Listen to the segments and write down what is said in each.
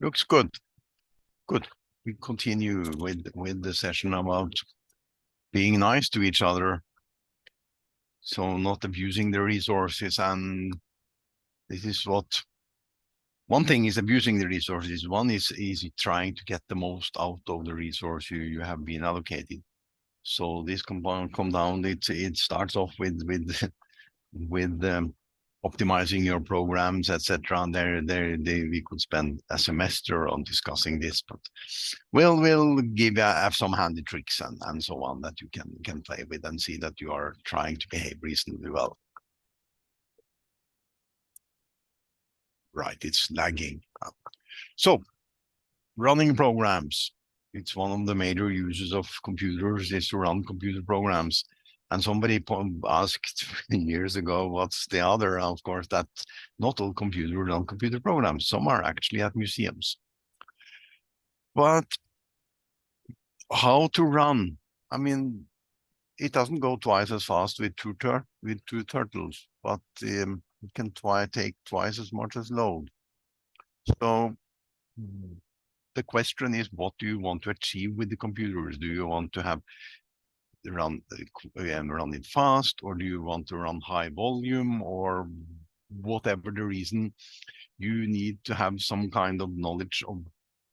Looks good. Good. We continue with the session about being nice to each other. So not abusing the resources, and this is what one thing is abusing the resources. One is trying to get the most out of the resource you have been allocated. So this come down. It starts off with optimizing your programs, etc. And we could spend a semester on discussing this, but we'll give have some handy tricks and so on that you can play with and see that you are trying to behave reasonably well. Right, it's lagging. So running programs. It's one of the major uses of computers is to run computer programs. And somebody asked years ago, what's the other? Of course, that's not all computer programs. Some are actually at museums. But how to run? I mean, it doesn't go twice as fast with two turtles, but it can take twice as much as load. So the question is, what do you want to achieve with the computers? Do you want to have run it fast, or do you want to run high volume, or whatever the reason? You need to have some kind of knowledge of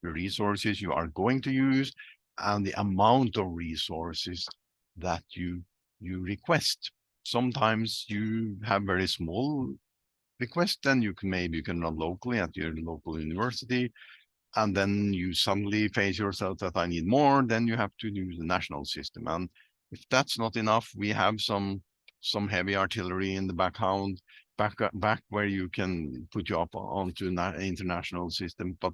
the resources you are going to use and the amount of resources that you request. Sometimes you have very small requests, and maybe you can run locally at your local university, and then you suddenly face yourself that I need more, then you have to use the national system. And if that's not enough, we have some heavy artillery in the back where you can put you up onto an international system. But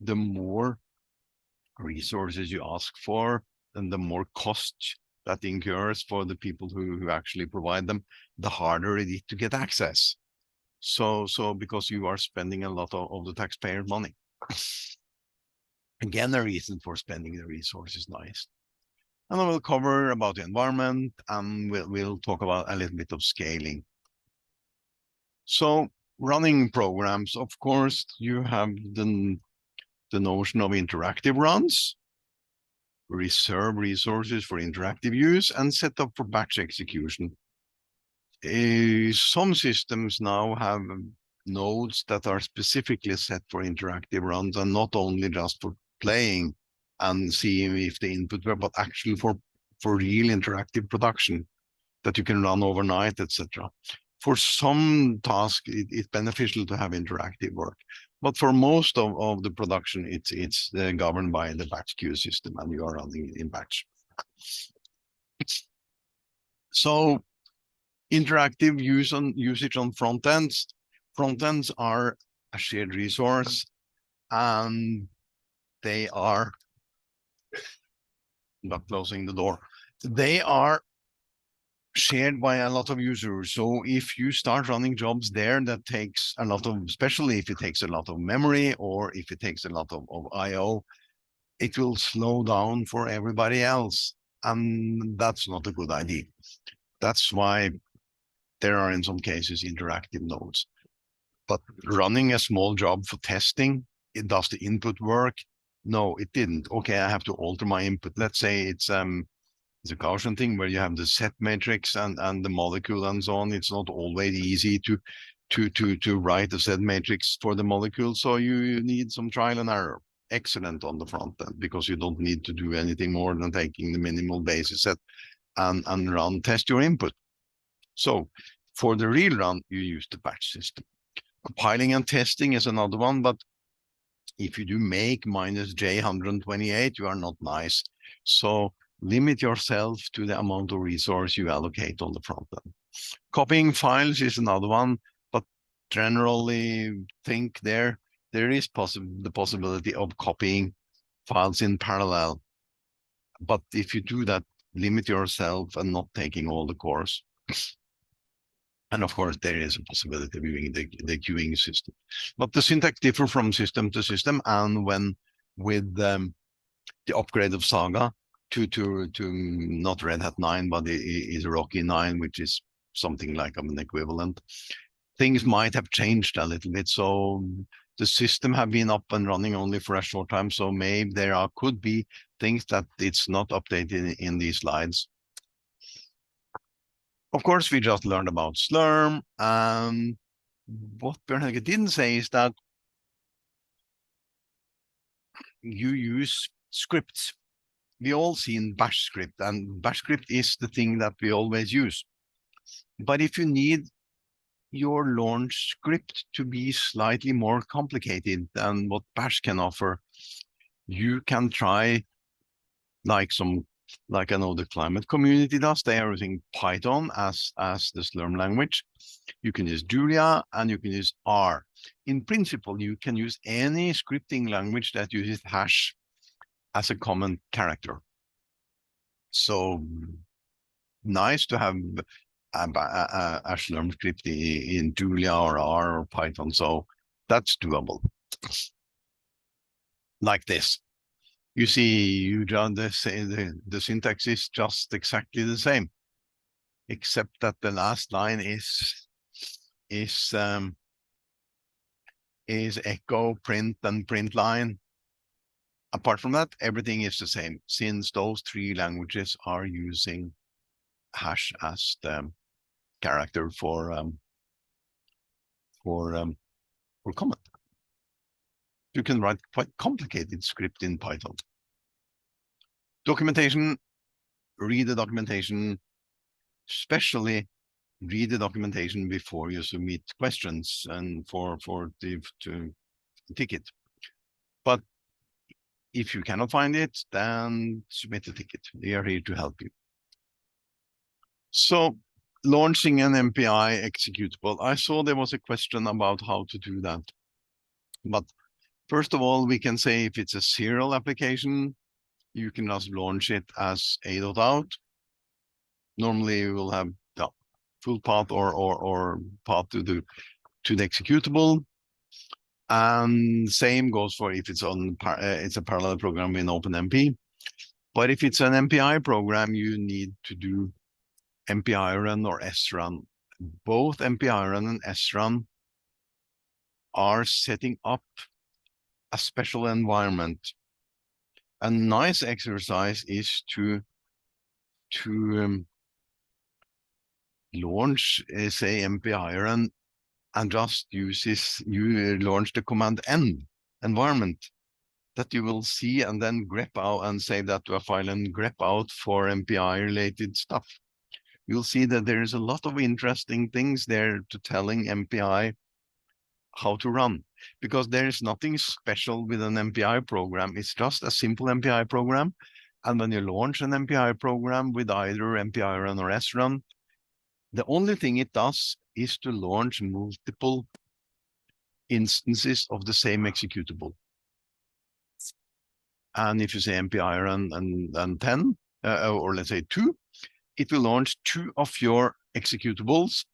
the more resources you ask for, and the more cost that incurs for the people who actually provide them, the harder it is to get access. So because you are spending a lot of the taxpayer money. Again, the reason for spending the resources nice. And I will cover about the environment, and we'll talk about a little bit of scaling. So running programs, of course, you have the notion of interactive runs, reserve resources for interactive use, and set up for batch execution. Some systems now have nodes that are specifically set for interactive runs, and not only just for playing and seeing if the input were, but actually for real interactive production that you can run overnight, etc. For some tasks, it's beneficial to have interactive work, but for most of the production, it's governed by the batch queue system, and you are running in batch. So interactive usage on front ends. Front ends are a shared resource, and they are not closing the door. They are shared by a lot of users. So if you start running jobs there, that takes a lot of, especially if it takes a lot of memory or if it takes a lot of I/O, it will slow down for everybody else. And that's not a good idea. That's why there are in some cases interactive nodes. But running a small job for testing, does the input work? No, it didn't. Okay, I have to alter my input. Let's say it's a Gaussian thing where you have the set matrix and the molecule and so on. It's not always easy to write the set matrix for the molecule. So you need some trial and error. Excellent on the front end, because you don't need to do anything more than taking the minimal basis set and test your input. So for the real run, you use the batch system. Compiling and testing is another one, but if you do make -J128, you are not nice. So limit yourself to the amount of resource you allocate on the front end. Copying files is another one, but generally think there is the possibility of copying files in parallel. But if you do that, limit yourself and not taking all the cores. And of course, there is a possibility of using the queuing system. But the syntax differs from system to system, and when with the upgrade of Saga to not Red Hat 9, but it is Rocky 9, which is something like an equivalent, things might have changed a little bit. So the system have been up and running only for a short time, so maybe there could be things that it's not updated in these slides. Of course, we just learned about Slurm, and what Bjørn Helge didn't say is that you use scripts. We all seen bash script, and bash script is the thing that we always use. But if you need your launch script to be slightly more complicated than what bash can offer, you can try like I know the climate community does. They are using Python as the Slurm language. You can use Julia and you can use R. In principle, you can use any scripting language that uses hash as a common character. So nice to have a Slurm script in Julia or R or Python. So that's doable. Like this. You see, the syntax is just exactly the same, except that the last line is echo, print, and print line. Apart from that, everything is the same, since those three languages are using hash as the character for comment. You can write quite complicated script in Python. Documentation, read the documentation, especially read the documentation before you submit questions and to ticket. But if you cannot find it, then submit a ticket. We are here to help you. So launching an MPI executable. I saw there was a question about how to do that. But first of all, we can say if it's a serial application, you can just launch it as a.out. Normally you will have the full path or path to the executable. And same goes for if it's it's a parallel program in OpenMP. But if it's an MPI program, you need to do MPI run or srun. Both MPI run and srun are setting up a special environment. A nice exercise is to launch, say, MPI run and just you launch the command N environment that you will see, and then grep out and save that to a file and grep out for MPI related stuff. You'll see that there is a lot of interesting things there to telling MPI how to run, because there is nothing special with an MPI program. It's just a simple MPI program. And when you launch an MPI program with either MPI run or srun, the only thing it does is to launch multiple instances of the same executable. And if you say MPI run and 10, or let's say 2, it will launch 2 of your executables.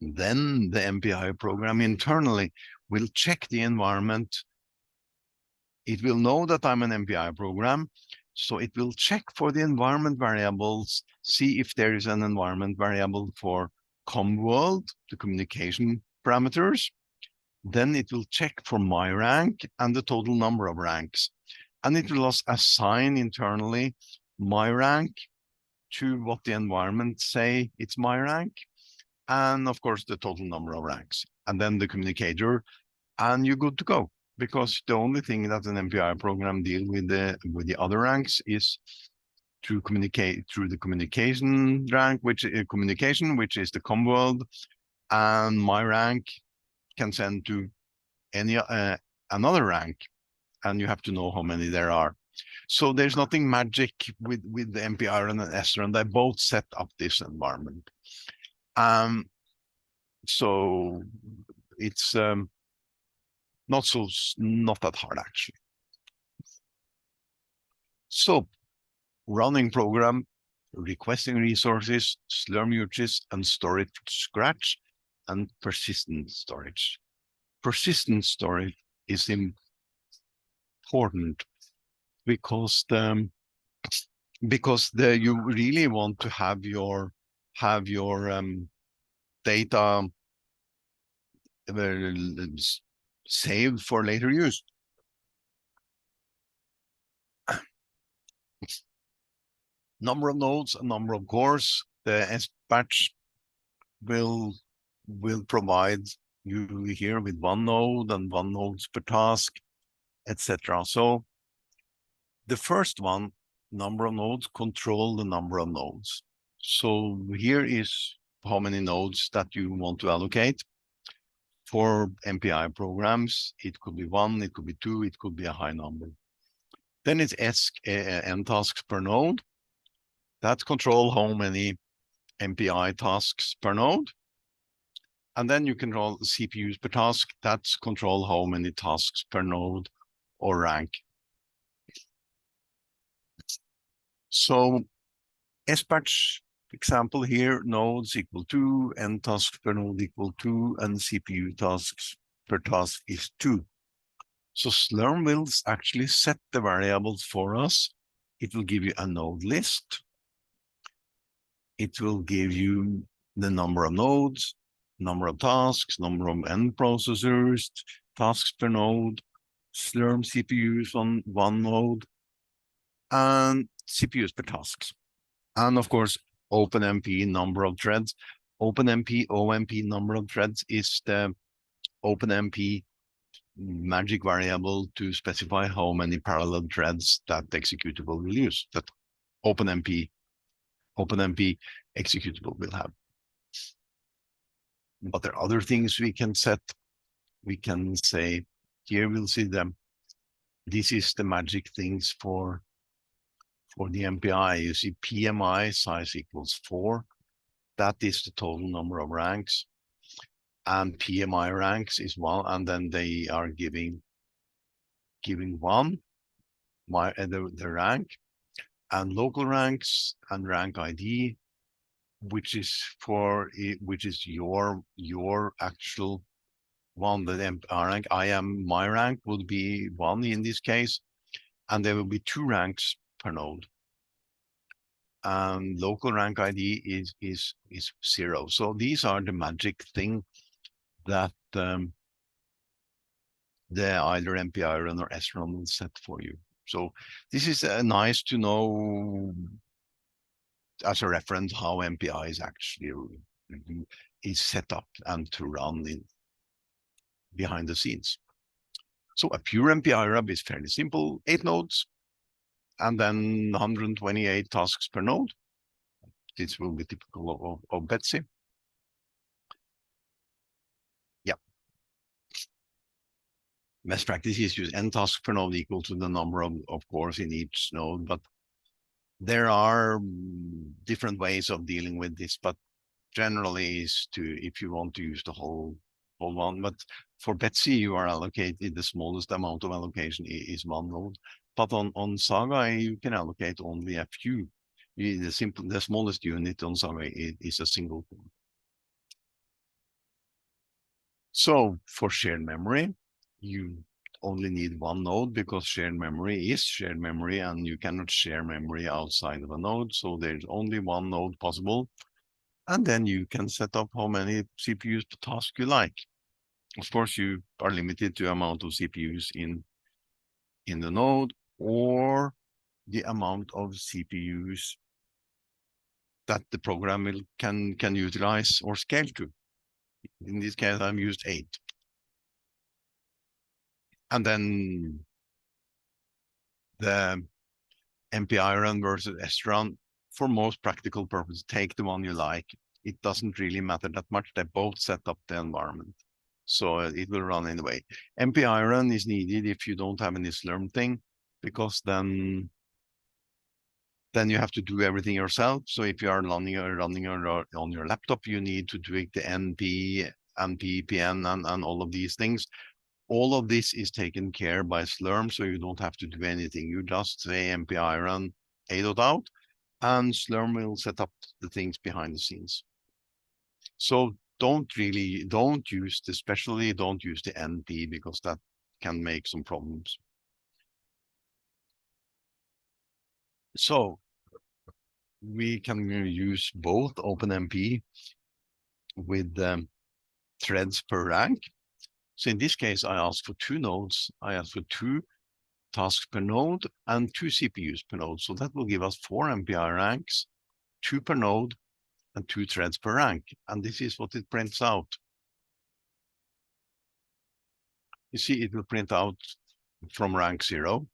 Then the MPI program internally will check the environment. It will know that I'm an MPI program, so it will check for the environment variables, see if there is an environment variable for comworld, the communication parameters. Then it will check for my rank and the total number of ranks. And it will assign internally my rank to what the environment say it's my rank. And of course, the total number of ranks. And then the communicator, and you're good to go. Because the only thing that an MPI program deal with the other ranks is to communicate through the communication rank, which is the comworld, and my rank can send to any another rank, and you have to know how many there are. So there's nothing magic with the MPI and srun. They both set up this environment. So it's not that hard actually. So running program, requesting resources, Slurm uses, and storage scratch, and persistent storage. Persistent storage is important because you really want to have your data saved for later use. Number of nodes and number of cores. The S-batch will provide you here with one node and one nodes per task, etc. So the first one, number of nodes, control the number of nodes. So here is how many nodes that you want to allocate. For MPI programs, it could be 1, it could be 2, it could be a high number. Then it's n tasks per node. That control how many MPI tasks per node. And then you control the CPUs per task. That's control how many tasks per node or rank. So S-batch example here, nodes equal 2, n tasks per node equal 2, and CPU tasks per task is 2. So Slurm will actually set the variables for us. It will give you a node list. It will give you the number of nodes, number of tasks, number of end processors, tasks per node, Slurm CPUs on one node, and CPUs per tasks. And of course, OpenMP number of threads. OpenMP, OMP number of threads is the OpenMP magic variable to specify how many parallel threads that executable will use, that OpenMP executable will have. But there are other things we can set. We can say, here we'll see them. This is the magic things for the MPI. You see PMI size equals 4. That is the total number of ranks. And PMI ranks is 1, and then they are giving 1, the rank, and local ranks and rank ID, which is your actual one, the rank. My rank would be 1 in this case, and there will be 2 ranks per node. And local rank ID is 0. So these are the magic thing that the either MPI run or SRun will set for you. So this is nice to know as a reference how MPI is actually set up and to run behind the scenes. So a pure MPI RAB is fairly simple, 8 nodes, and then 128 tasks per node. This will be typical of Betsy. Yeah. Best practice is use n tasks per node equal to the number of cores in each node, but there are different ways of dealing with this, but generally is if you want to use the whole one. But for Betsy, you are allocated, the smallest amount of allocation is 1 node. But on Saga, you can allocate only a few. The smallest unit on Saga is a single core. So for shared memory, you only need 1 node because shared memory is shared memory, and you cannot share memory outside of a node. So there's only 1 node possible. And then you can set up how many CPUs per task you like. Of course, you are limited to amount of CPUs in the node, or the amount of CPUs that the program can utilize or scale to. In this case, I've used 8. And then the MPI run versus SRun, for most practical purposes, take the one you like. It doesn't really matter that much. They both set up the environment, so it will run anyway. MPI run is needed if you don't have any Slurm thing, because then you have to do everything yourself. So if you are running on your laptop, you need to do the NP, PN, and all of these things. All of this is taken care by Slurm, so you don't have to do anything. You just say MPI run a.out, and Slurm will set up the things behind the scenes. So don't use especially don't use the NP, because that can make some problems. So we can use both OpenMP with threads per rank. So in this case, I ask for 2 nodes. I ask for 2 tasks per node and 2 CPUs per node. So that will give us 4 MPI ranks, 2 per node and 2 threads per rank. And this is what it prints out. You see, it will print out from rank 0,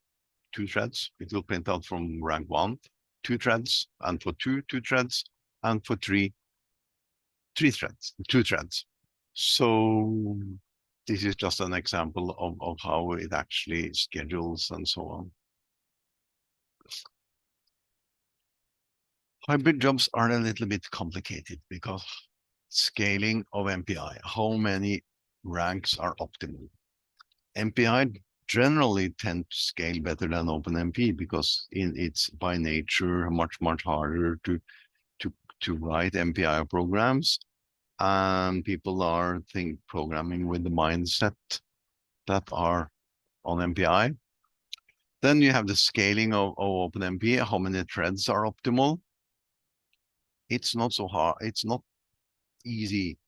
2 threads. It will print out from rank 1, 2 threads, and for 2, 2 threads, and for 3, 2 threads. So this is just an example of how it actually schedules and so on. Hybrid jobs are a little bit complicated because scaling of MPI, how many ranks are optimal? MPI generally tend to scale better than OpenMP because it's by nature much harder to write MPI programs, and people are programming with the mindset that are on MPI. Then you have the scaling of OpenMP, how many threads are optimal. It's not so hard. It's not easy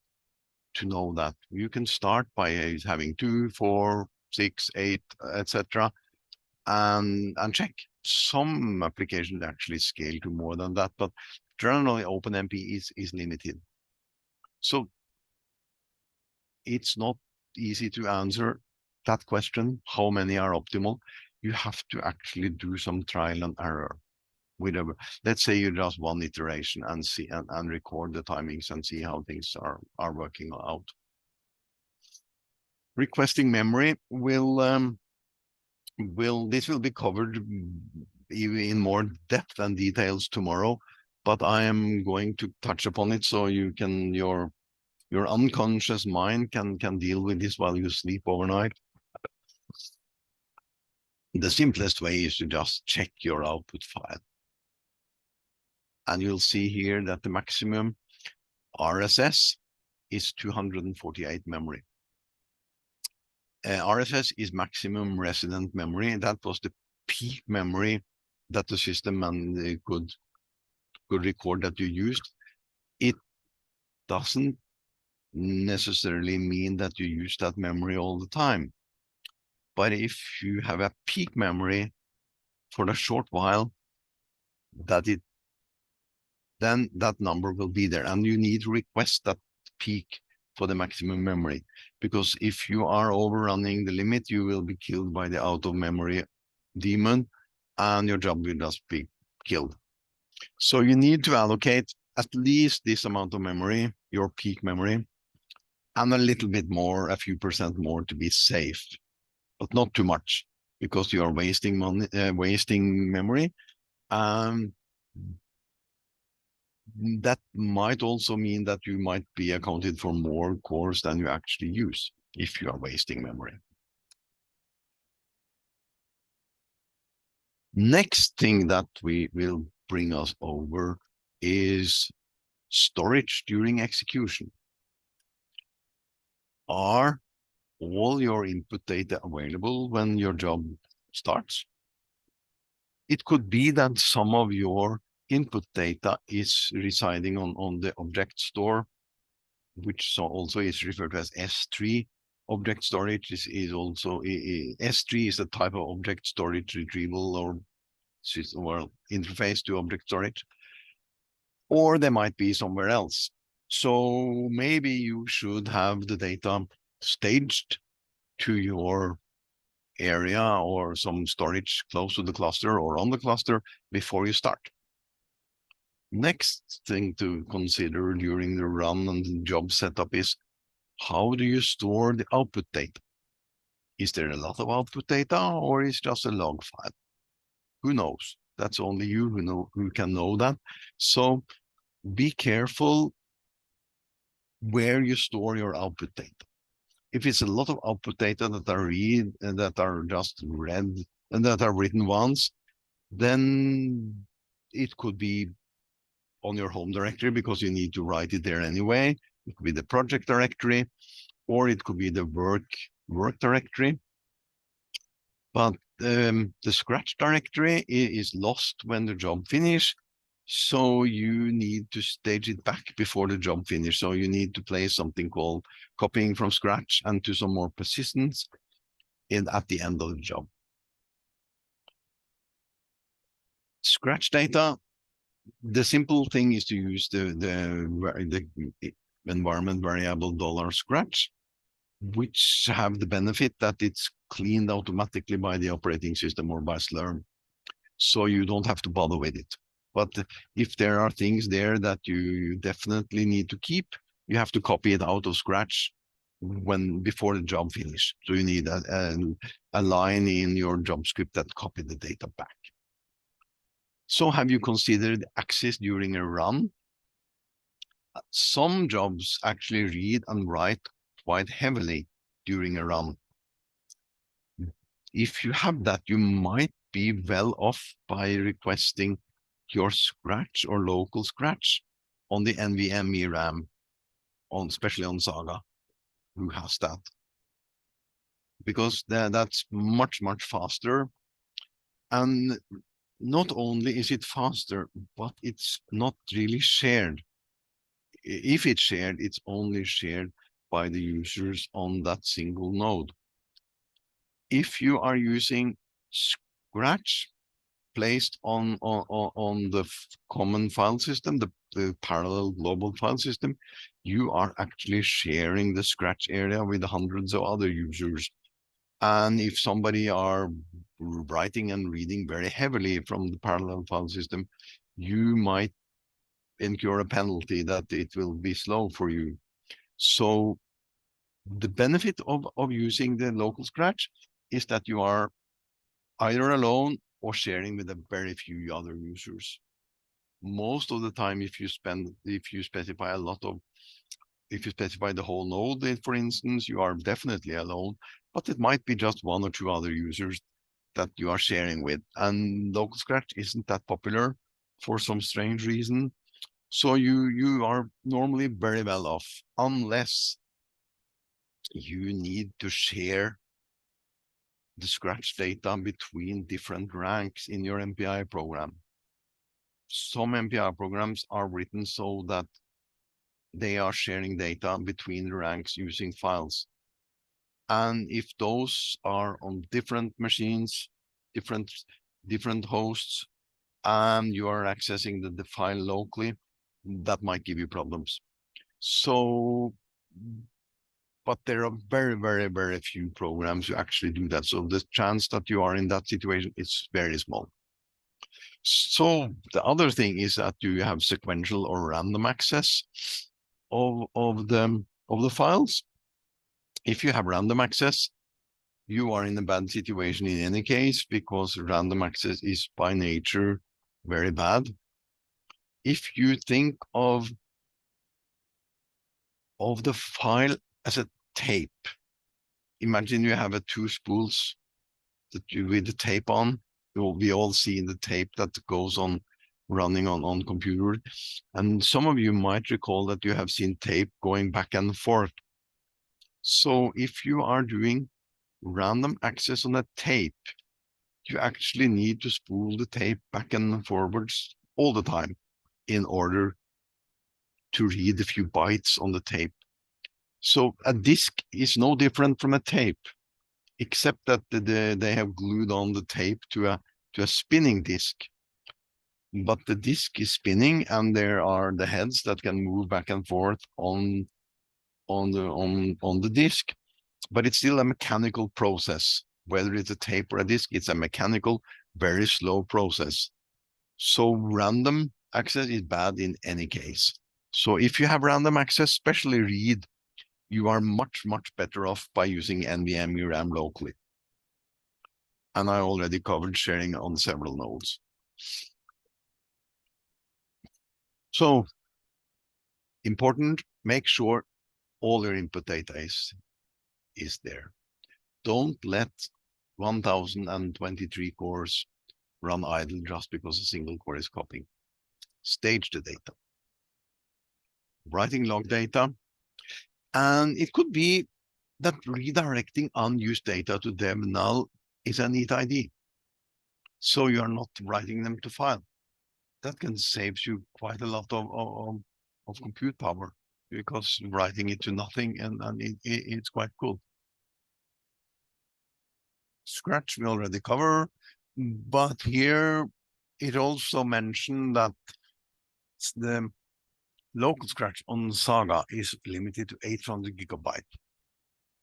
to know that. You can start by having 2, 4, 6, 8, etc. and check. Some applications actually scale to more than that, but generally OpenMP is limited. So it's not easy to answer that question, how many are optimal. You have to actually do some trial and error. Let's say you just 1 iteration and see and record the timings and see how things are working out. Requesting memory will be covered in more depth and details tomorrow, but I am going to touch upon it so you can your unconscious mind can deal with this while you sleep overnight. The simplest way is to just check your output file. And you'll see here that the maximum RSS is 248 memory. RSS is maximum resident memory. That was the peak memory that the system could record that you used. It doesn't necessarily mean that you use that memory all the time. But if you have a peak memory for a short while, then that number will be there, and you need to request that peak for the maximum memory, because if you are overrunning the limit, you will be killed by the out of memory daemon, and your job will just be killed. So you need to allocate at least this amount of memory, your peak memory, and a little bit more, a few percent more to be safe, but not too much, because you are wasting money, wasting memory. That might also mean that you might be accounted for more cores than you actually use if you are wasting memory. Next thing that we will bring us over is storage during execution. Are all your input data available when your job starts? It could be that some of your input data is residing on the object store, which also is referred to as S3. Object storage is also, S3 is a type of object storage retrieval or interface to object storage, or they might be somewhere else. So maybe you should have the data staged to your area or some storage close to the cluster or on the cluster before you start. Next thing to consider during the run and the job setup is, how do you store the output data? Is there a lot of output data, or is it just a log file? Who knows? That's only you who can know that. So be careful where you store your output data. If it's a lot of output data that are just read and that are written once, then it could be on your home directory because you need to write it there anyway. It could be the project directory, or it could be the work directory. But the scratch directory is lost when the job finishes. So you need to stage it back before the job finish. So you need to place something called copying from scratch and to some more persistence at the end of the job. Scratch data, the simple thing is to use the environment variable $scratch, which have the benefit that it's cleaned automatically by the operating system or by Slurm. So you don't have to bother with it. But if there are things there that you definitely need to keep, you have to copy it out of scratch before the job finish. So you need a line in your job script that copy the data back. So have you considered access during a run? Some jobs actually read and write quite heavily during a run. If you have that, you might be well off by requesting your scratch or local scratch on the NVMe RAM, especially on Saga, who has that. Because that's much, much faster. And not only is it faster, but it's not really shared. If it's shared, it's only shared by the users on that single node. If you are using Scratch placed on the common file system, the parallel global file system, you are actually sharing the Scratch area with hundreds of other users. And if somebody are writing and reading very heavily from the parallel file system, you might incur a penalty that it will be slow for you. So the benefit of using the local Scratch is that you are either alone or sharing with a very few other users. Most of the time, if you specify the whole node, for instance, you are definitely alone, but it might be just one or two other users that you are sharing with. And local Scratch isn't that popular for some strange reason. So you are normally very well off, unless you need to share the Scratch data between different ranks in your MPI program. Some MPI programs are written so that they are sharing data between the ranks using files. And if those are on different machines, different hosts, and you are accessing the file locally, that might give you problems. So, but there are very, very, very few programs who actually do that. So the chance that you are in that situation is very small. So the other thing is that you have sequential or random access of the files. If you have random access, you are in a bad situation in any case, because random access is by nature very bad. If you think of the file as a tape, imagine you have two spools that with the tape on. We all see the tape that goes on running on computer. And some of you might recall that you have seen tape going back and forth. So if you are doing random access on a tape, you actually need to spool the tape back and forwards all the time in order to read a few bytes on the tape. So a disk is no different from a tape, except that they have glued on the tape to a spinning disk. But the disk is spinning, and there are the heads that can move back and forth on the disk. But it's still a mechanical process. Whether it's a tape or a disk, it's a mechanical, very slow process. So random access is bad in any case. So if you have random access, especially read, you are much, much better off by using NVMe RAM locally. And I already covered sharing on several nodes. So important, make sure all your input data is there. Don't let 1023 cores run idle just because a single core is copying. Stage the data. Writing log data. And it could be that redirecting unused data to dev null is a neat idea. So you are not writing them to file. that can save you quite a lot of compute power, because writing it to nothing, and it's quite cool. Scratch we already cover, but here it also mentioned that the local Scratch on Saga is limited to 800 gigabyte.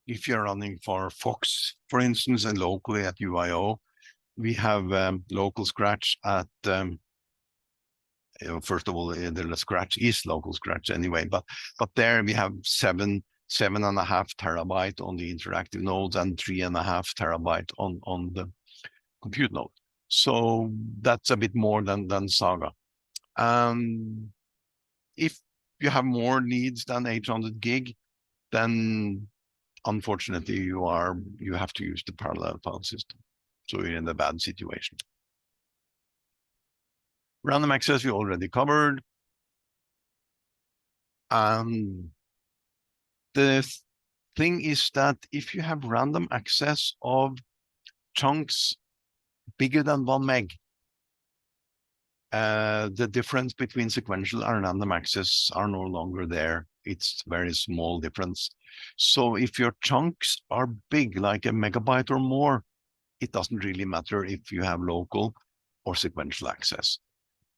If you're running for Fox, for instance, and locally at UIO, we have local Scratch at first of all, the Scratch is local Scratch anyway, but there we have 7.5 terabyte on the interactive nodes and 3.5 terabyte on the compute node. So that's a bit more than Saga. If you have more needs than 800 gig, then unfortunately you have to use the parallel file system. So you're in a bad situation. Random access we already covered. The thing is that if you have random access of chunks bigger than 1 meg, the difference between sequential and random access are no longer there. It's very small difference. So if your chunks are big, like a megabyte or more, it doesn't really matter if you have local or sequential access.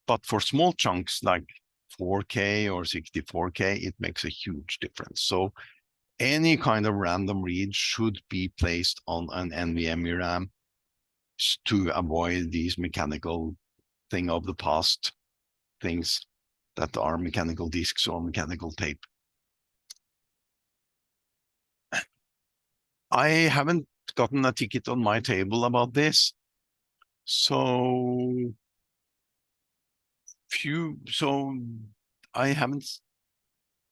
But for small chunks like 4K or 64K, it makes a huge difference. So any kind of random read should be placed on an NVMe RAM to avoid these mechanical thing of the past things that are mechanical disks or mechanical tape. I haven't gotten a ticket on my table about this, so I haven't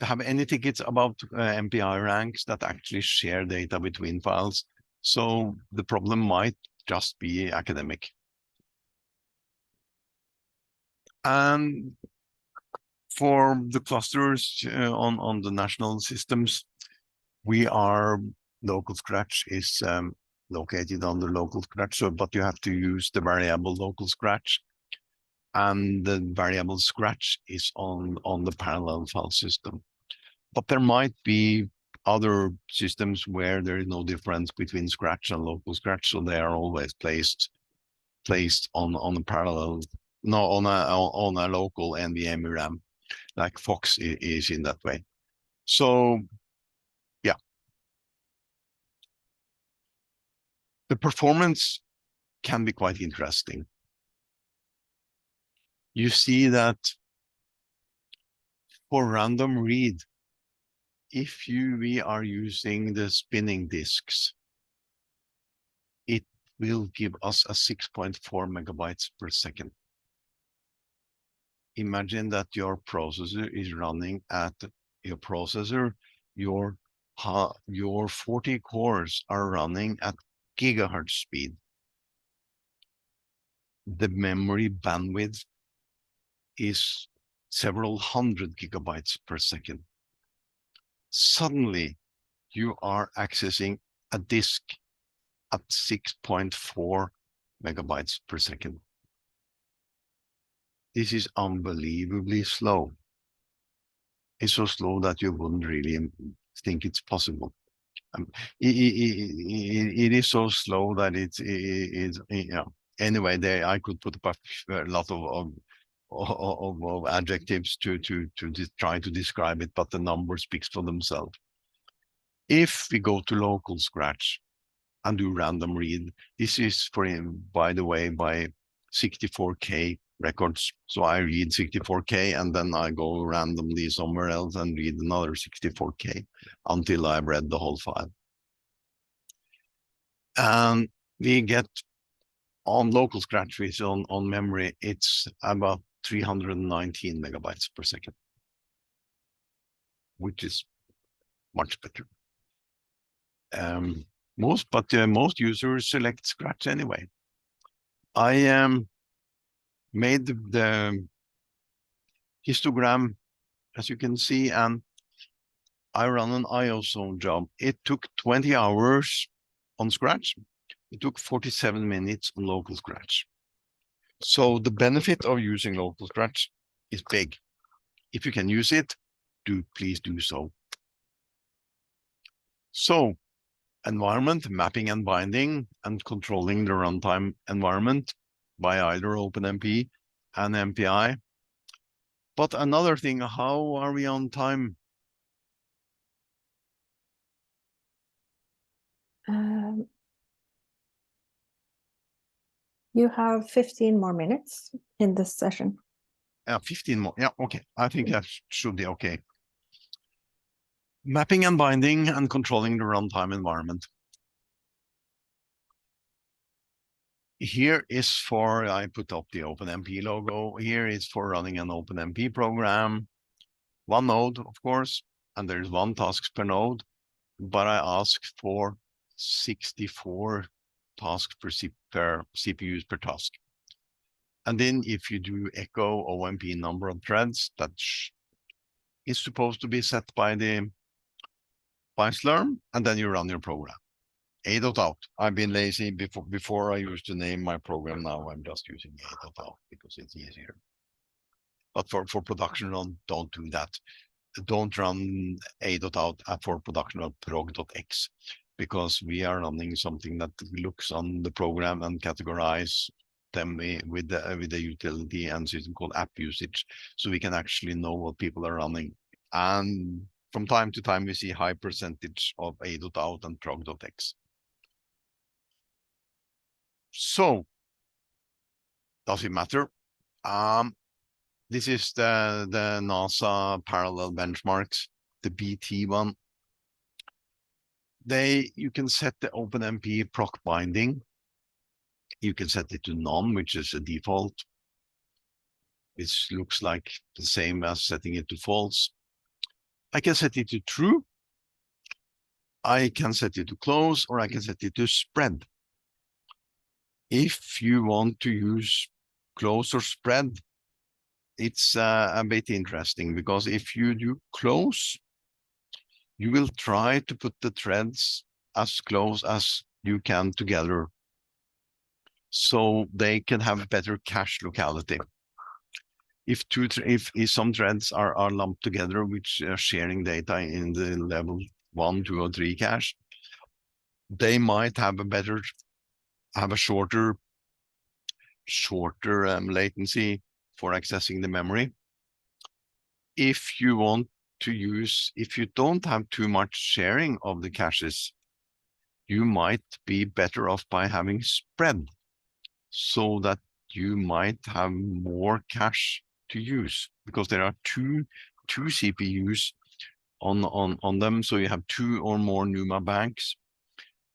have any tickets about MPI ranks that actually share data between files. So the problem might just be academic. And for the clusters on the national systems, local Scratch is located on the local Scratch, but you have to use the variable local Scratch. And the variable Scratch is on the parallel file system. But there might be other systems where there is no difference between Scratch and local Scratch, so they are always placed on a parallel, no, on a local NVMe RAM, like Fox is in that way. So yeah, the performance can be quite interesting. You see that for random read, if we are using the spinning disks, it will give us a 6.4 megabytes per second. Imagine that your processor is running at your processor, your 40 cores are running at gigahertz speed. The memory bandwidth is several hundred gigabytes per second. Suddenly, you are accessing a disk at 6.4 megabytes per second. This is unbelievably slow. It's so slow that you wouldn't really think it's possible. It is so slow that it's you know. Anyway, I could put up a lot of adjectives to try to describe it, but the number speaks for themselves. If we go to local Scratch and do random read, this is by the way, by 64K records. So I read 64K and then I go randomly somewhere else and read another 64K until I've read the whole file. And we get on local Scratch, which on memory, it's about 319 megabytes per second, which is much better. Most users select Scratch anyway. I made the histogram, as you can see, and I run an IO zone job. It took 20 hours on Scratch. It took 47 minutes on local Scratch. So the benefit of using local stretch is big. If you can use it, please do so. So environment mapping and binding and controlling the runtime environment by either OpenMP and MPI. But another thing, how are we on time? You have 15 more minutes in this session. 15 more. Yeah, okay. I think that should be okay. Mapping and binding and controlling the runtime environment. Here is for, I put up the OpenMP logo. Here is for running an OpenMP program. One node, of course, and there's one task per node, but I asked for 64 tasks per CPUs per task. And then if you do echo OMP number of threads, that is supposed to be set by Slurm, and then you run your program. A.out. I've been lazy before I used to name my program. Now I'm just using A.out because it's easier. But for production run, don't do that. Don't run A.out for production run prog.x, because we are running something that looks on the program and categorize them with the utility and system called app usage, so we can actually know what people are running. And from time to time, we see high percentage of A.out and prog.x. So, does it matter? This is the NASA parallel benchmarks, the BT one. You can set the OpenMP proc binding. You can set it to none, which is a default. This looks like the same as setting it to false. I can set it to true. I can set it to close, or I can set it to spread. If you want to use close or spread, it's a bit interesting, because if you do close, you will try to put the threads as close as you can together, so they can have better cache locality. If some threads are lumped together, which are sharing data in the level 1, 2, or 3 cache, they might have a shorter latency for accessing the memory. If you don't have too much sharing of the caches, you might be better off by having spread, so that you might have more cache to use, because there are two CPUs on them, so you have 2 or more NUMA banks.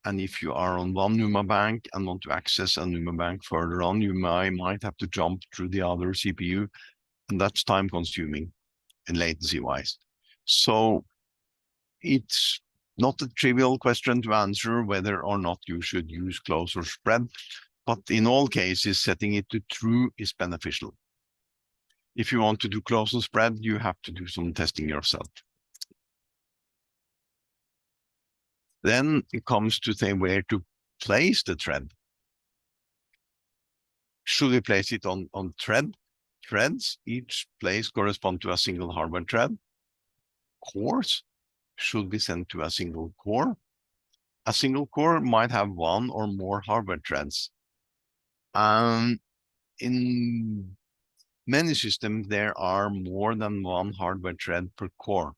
And if you are on one NUMA bank and want to access a NUMA bank further on, you might have to jump through the other CPU, and that's time consuming and latency wise. So it's not a trivial question to answer whether or not you should use close or spread, but in all cases, setting it to true is beneficial. If you want to do close and spread, you have to do some testing yourself. Then it comes to say where to place the thread. Should we place it on threads? Each place corresponds to a single hardware thread. Cores should be sent to a single core. A single core might have 1 or more hardware threads. In many systems, there are more than 1 hardware thread per core.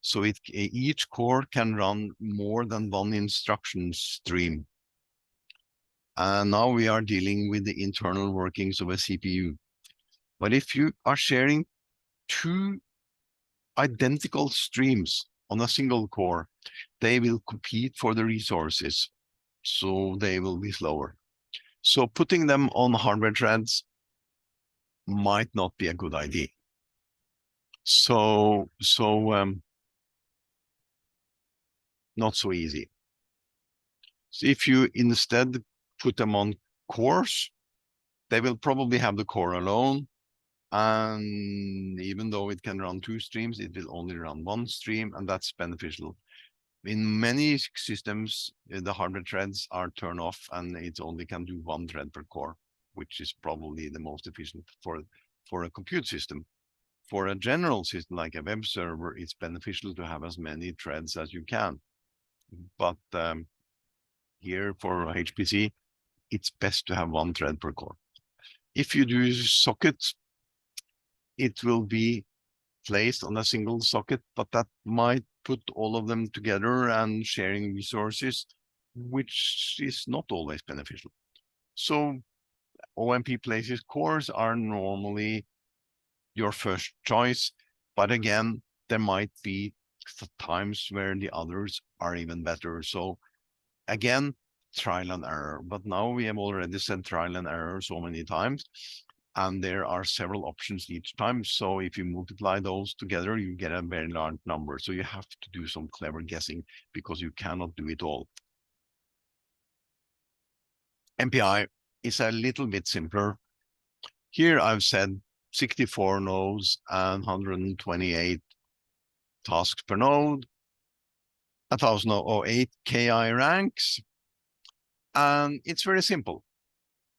So each core can run more than 1 instruction stream. And now we are dealing with the internal workings of a CPU. But if you are sharing 2 identical streams on a single core, they will compete for the resources, so they will be slower. So putting them on hardware threads might not be a good idea. So not so easy. So if you instead put them on cores, they will probably have the core alone. And even though it can run 2 streams, it will only run 1 stream, and that's beneficial. In many systems, the hardware threads are turned off, and it only can do 1 thread per core, which is probably the most efficient for a compute system. For a general system like a web server, it's beneficial to have as many threads as you can. But here for HPC, it's best to have one thread per core. If you do sockets, it will be placed on a single socket, but that might put all of them together and sharing resources, which is not always beneficial. So OMP places cores are normally your first choice, but again, there might be times where the others are even better. So again, trial and error, but now we have already said trial and error so many times, and there are several options each time. So if you multiply those together, you get a very large number. So you have to do some clever guessing because you cannot do it all. MPI is a little bit simpler. Here I've said 64 nodes and 128 tasks per node, 1008 KI ranks, and it's very simple.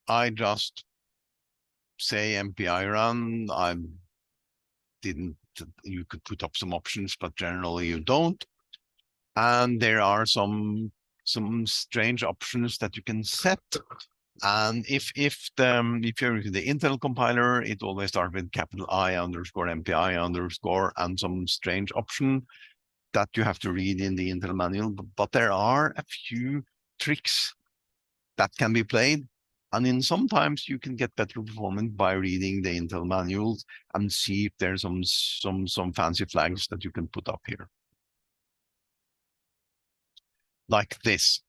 I just say MPI run. You could put up some options, but generally you don't. And there are some strange options that you can set. And if you're using the Intel compiler, it always starts with capital I underscore MPI underscore and some strange option that you have to read in the Intel manual. But there are a few tricks that can be played. And sometimes you can get better performance by reading the Intel manuals and see if there's some fancy flags that you can put up here. Like this.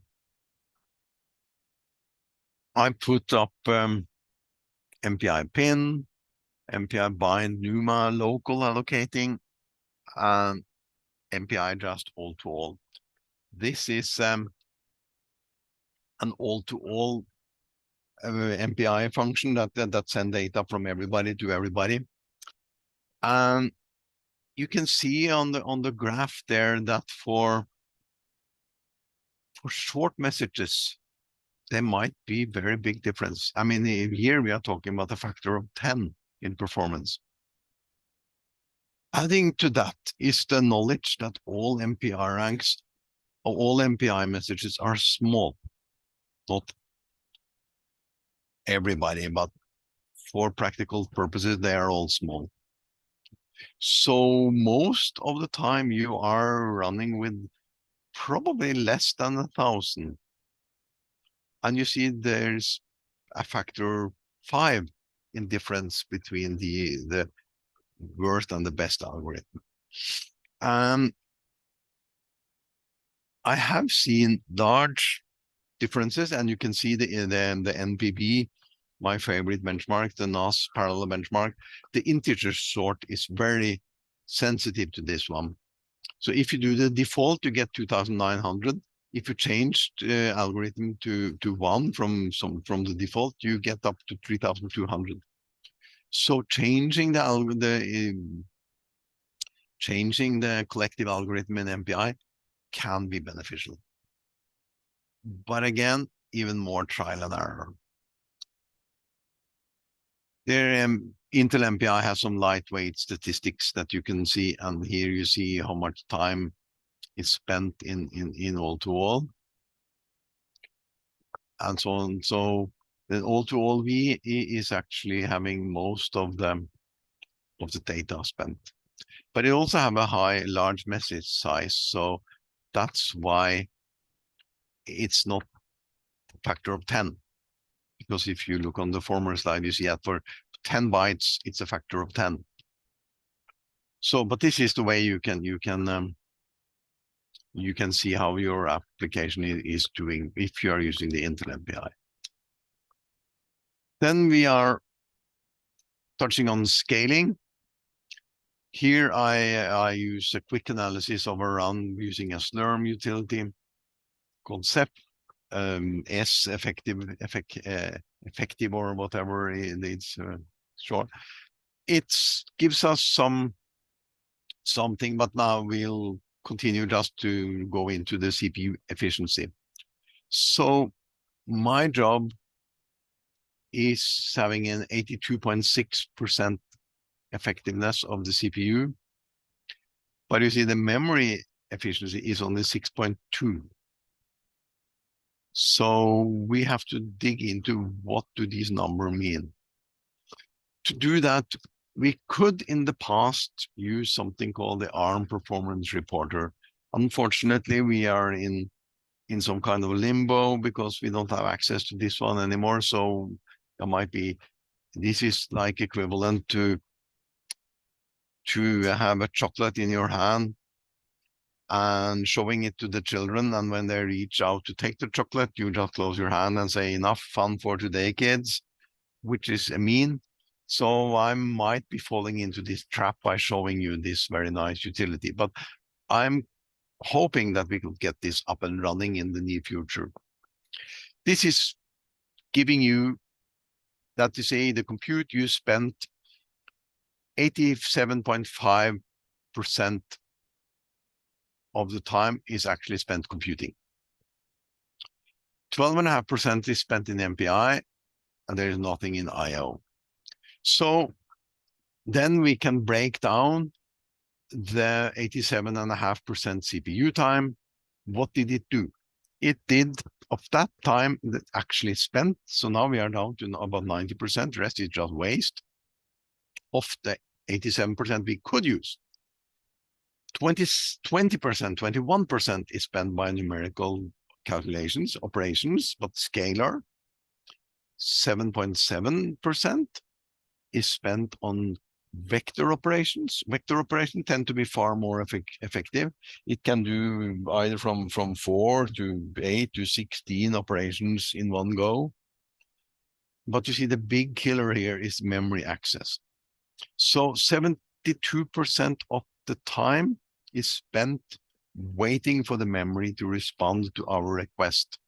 I put up MPI pin, MPI bind, NUMA local allocating, and MPI just all-to-all. This is an all-to-all MPI function that send data from everybody to everybody. And you can see on the graph there that for short messages, there might be very big difference. I mean, here we are talking about a factor of 10 in performance. Adding to that is the knowledge that all MPI ranks, all MPI messages are small. Not everybody, but for practical purposes, they are all small. So most of the time you are running with probably less than 1,000. And you see there's a factor 5 in difference between the worst and the best algorithm. I have seen large differences, and you can see the NPB, my favorite benchmark, the NAS parallel benchmark. The integer sort is very sensitive to this one. So if you do the default, you get 2,900. If you change the algorithm to 1 from the default, you get up to 3,200. So changing the collective algorithm in MPI can be beneficial. But again, even more trial and error. There, Intel MPI has some lightweight statistics that you can see, and here you see how much time is spent in all-to-all, and so on. So the all-to-all V is actually having most of the data spent, but it also have a large message size, so that's why it's not a factor of 10. Because if you look on the former slide, you see that for 10 bytes, it's a factor of 10. So, but this is the way you can see how your application is doing if you are using the Intel MPI. Then we are touching on scaling. Here I use a quick analysis of a run using a Slurm utility called SEP. S effective or whatever it's short. It gives us something, but now we'll continue just to go into the CPU efficiency. So my job is having an 82.6% effectiveness of the CPU. But you see the memory efficiency is only 6.2. So we have to dig into what do these numbers mean. To do that, we could in the past use something called the ARM Performance Reporter. Unfortunately, we are in some kind of limbo because we don't have access to this one anymore. So there might be, this is like equivalent to have a chocolate in your hand and showing it to the children. And when they reach out to take the chocolate, you just close your hand and say, enough fun for today, kids, which is mean. So I might be falling into this trap by showing you this very nice utility, but I'm hoping that we could get this up and running in the near future. This is giving you that to say the compute you spent 87.5% of the time is actually spent computing. 12.5% is spent in MPI, and there is nothing in IO. So then we can break down the 87.5% CPU time. What did it do? It did, of that time that actually spent, so now we are down to about 90%, the rest is just waste. Of the 87% we could use, 20%, 21% is spent by numerical calculations, operations, but scalar. 7.7% is spent on vector operations. Vector operations tend to be far more effective. It can do either from 4 to 8 to 16 operations in one go. But you see, the big killer here is memory access. So 72% of the time is spent waiting for the memory to respond to our request,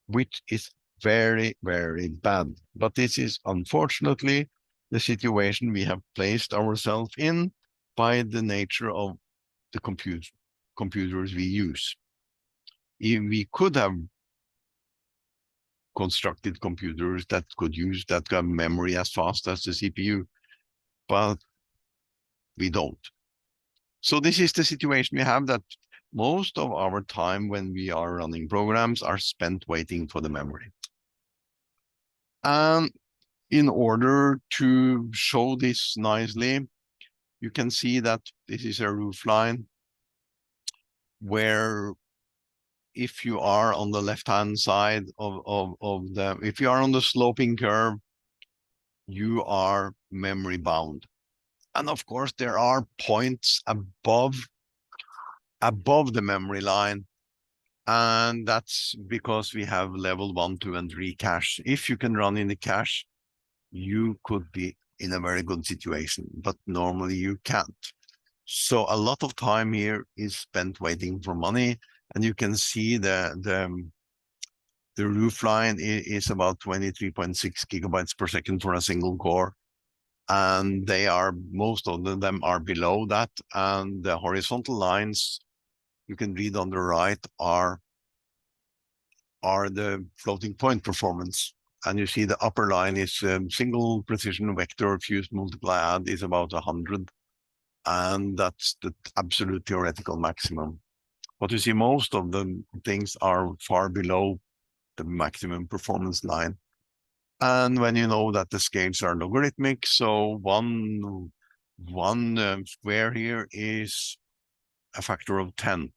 which is very, very bad. But this is unfortunately the situation we have placed ourselves in by the nature of the computers we use. We could have constructed computers that could use that kind of memory as fast as the CPU, but we don't. So this is the situation we have, that most of our time when we are running programs are spent waiting for the memory. And in order to show this nicely, you can see that this is a roof line where if you are on the left-hand side if you are on the sloping curve, you are memory bound. And of course, there are points above the memory line. And that's because we have level 1, 2, and 3 cache. If you can run in the cache, you could be in a very good situation, but normally you can't. So a lot of time here is spent waiting for money. And you can see the roof line is about 23.6 gigabytes per second for a single core. And most of them are below that. And the horizontal lines you can read on the right are the floating point performance. And you see the upper line is single precision vector fuse multiply add is about 100. And that's the absolute theoretical maximum. But you see, most of the things are far below the maximum performance line. And when you know that the scales are logarithmic, so one square here is a factor of 10.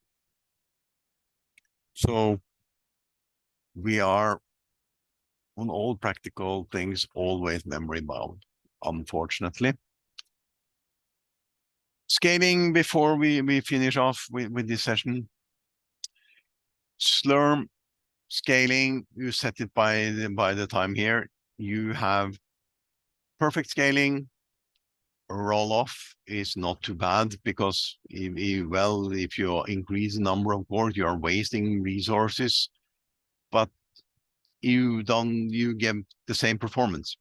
So we are, on all practical things, always memory bound, unfortunately. Scaling before we finish off with this session. Slurm scaling, you set it by the time here. You have perfect scaling. Roll-off is not too bad because if you increase the number of cores, you are wasting resources, but you get the same performance.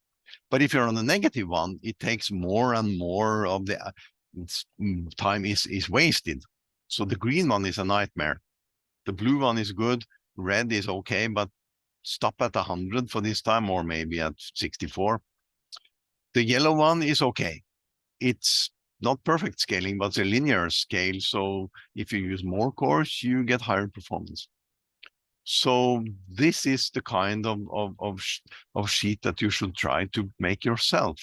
But if you're on a negative one, it takes more and more of the time is wasted. So the green one is a nightmare. The blue one is good. Red is okay, but stop at 100 for this time, or maybe at 64. The yellow one is okay. It's not perfect scaling, but it's a linear scale. So if you use more cores, you get higher performance. So this is the kind of sheet that you should try to make yourself.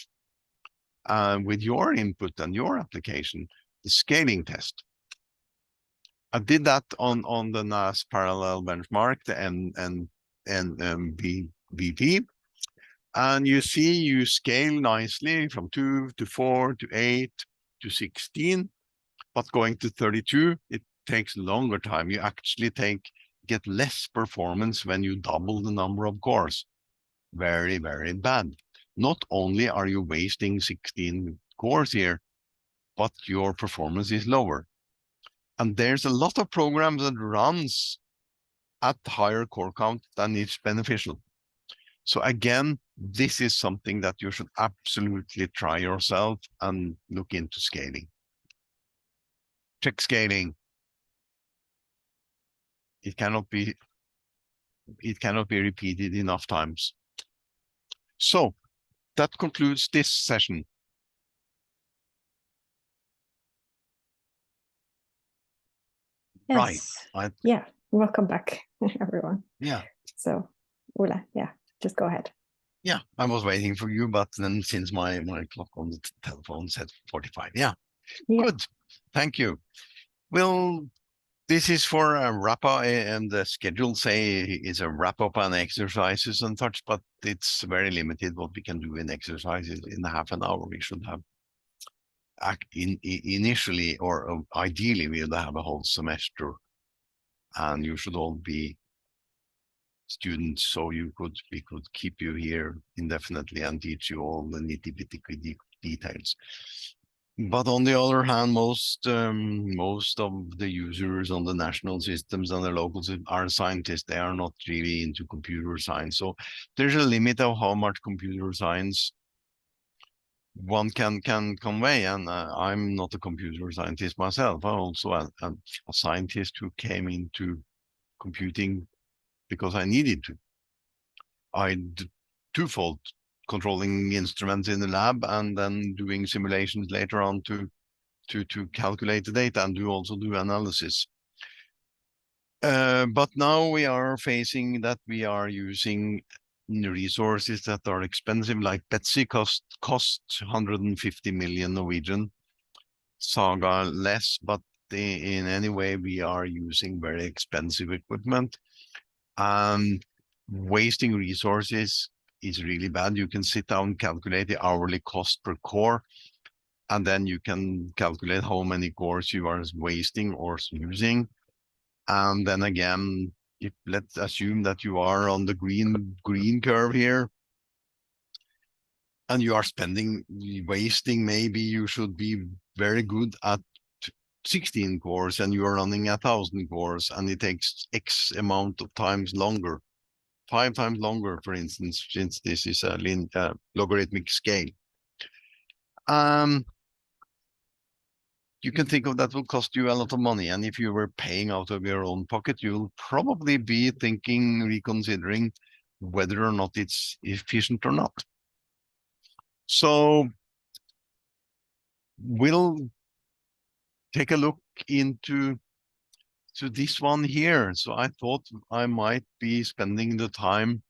With your input and your application, the scaling test. I did that on the NAS parallel benchmark, the NVP. And you see, you scale nicely from 2 to 4 to 8 to 16, but going to 32, it takes longer time. You actually get less performance when you double the number of cores. Very, very bad. Not only are you wasting 16 cores here, but your performance is lower. And there's a lot of programs that runs at higher core count than is beneficial. So again, this is something that you should absolutely try yourself and look into scaling. Check scaling. It cannot be repeated enough times. So that concludes this session. Yes. Right. Yeah. Welcome back, everyone. Yeah. So, Ole, yeah, just go ahead. Yeah, I was waiting for you, but then since my clock on the telephone said 45. Yeah. Good. Thank you. Well, this is for a wrap-up, and the schedule is a wrap-up on exercises and such, but it's very limited what we can do in exercises in half an hour. We should have initially, or ideally, we would have a whole semester, and you should all be students, so we could keep you here indefinitely and teach you all the nitty-gritty details. But on the other hand, most of the users on the national systems and the local are scientists. They are not really into computer science. So there's a limit of how much computer science one can convey. And I'm not a computer scientist myself. I'm also a scientist who came into computing because I needed to. I did twofold: controlling instruments in the lab and then doing simulations later on to calculate the data and also do analysis. But now we are facing that we are using resources that are expensive, like Betsy cost 150 million Norwegian, Saga less, but in any way we are using very expensive equipment, and wasting resources is really bad. You can sit down and calculate the hourly cost per core, and then you can calculate how many cores you are wasting or using. And then again, let's assume that you are on the green curve here, and you are wasting, maybe you should be very good at 16 cores and you are running 1,000 cores, and it takes X amount of times longer, 5 times longer, for instance, since this is a logarithmic scale. You can think of that will cost you a lot of money, and if you were paying out of your own pocket, you'll probably be reconsidering whether or not it's efficient or not. So we'll take a look into this one here. So I thought I might be spending the time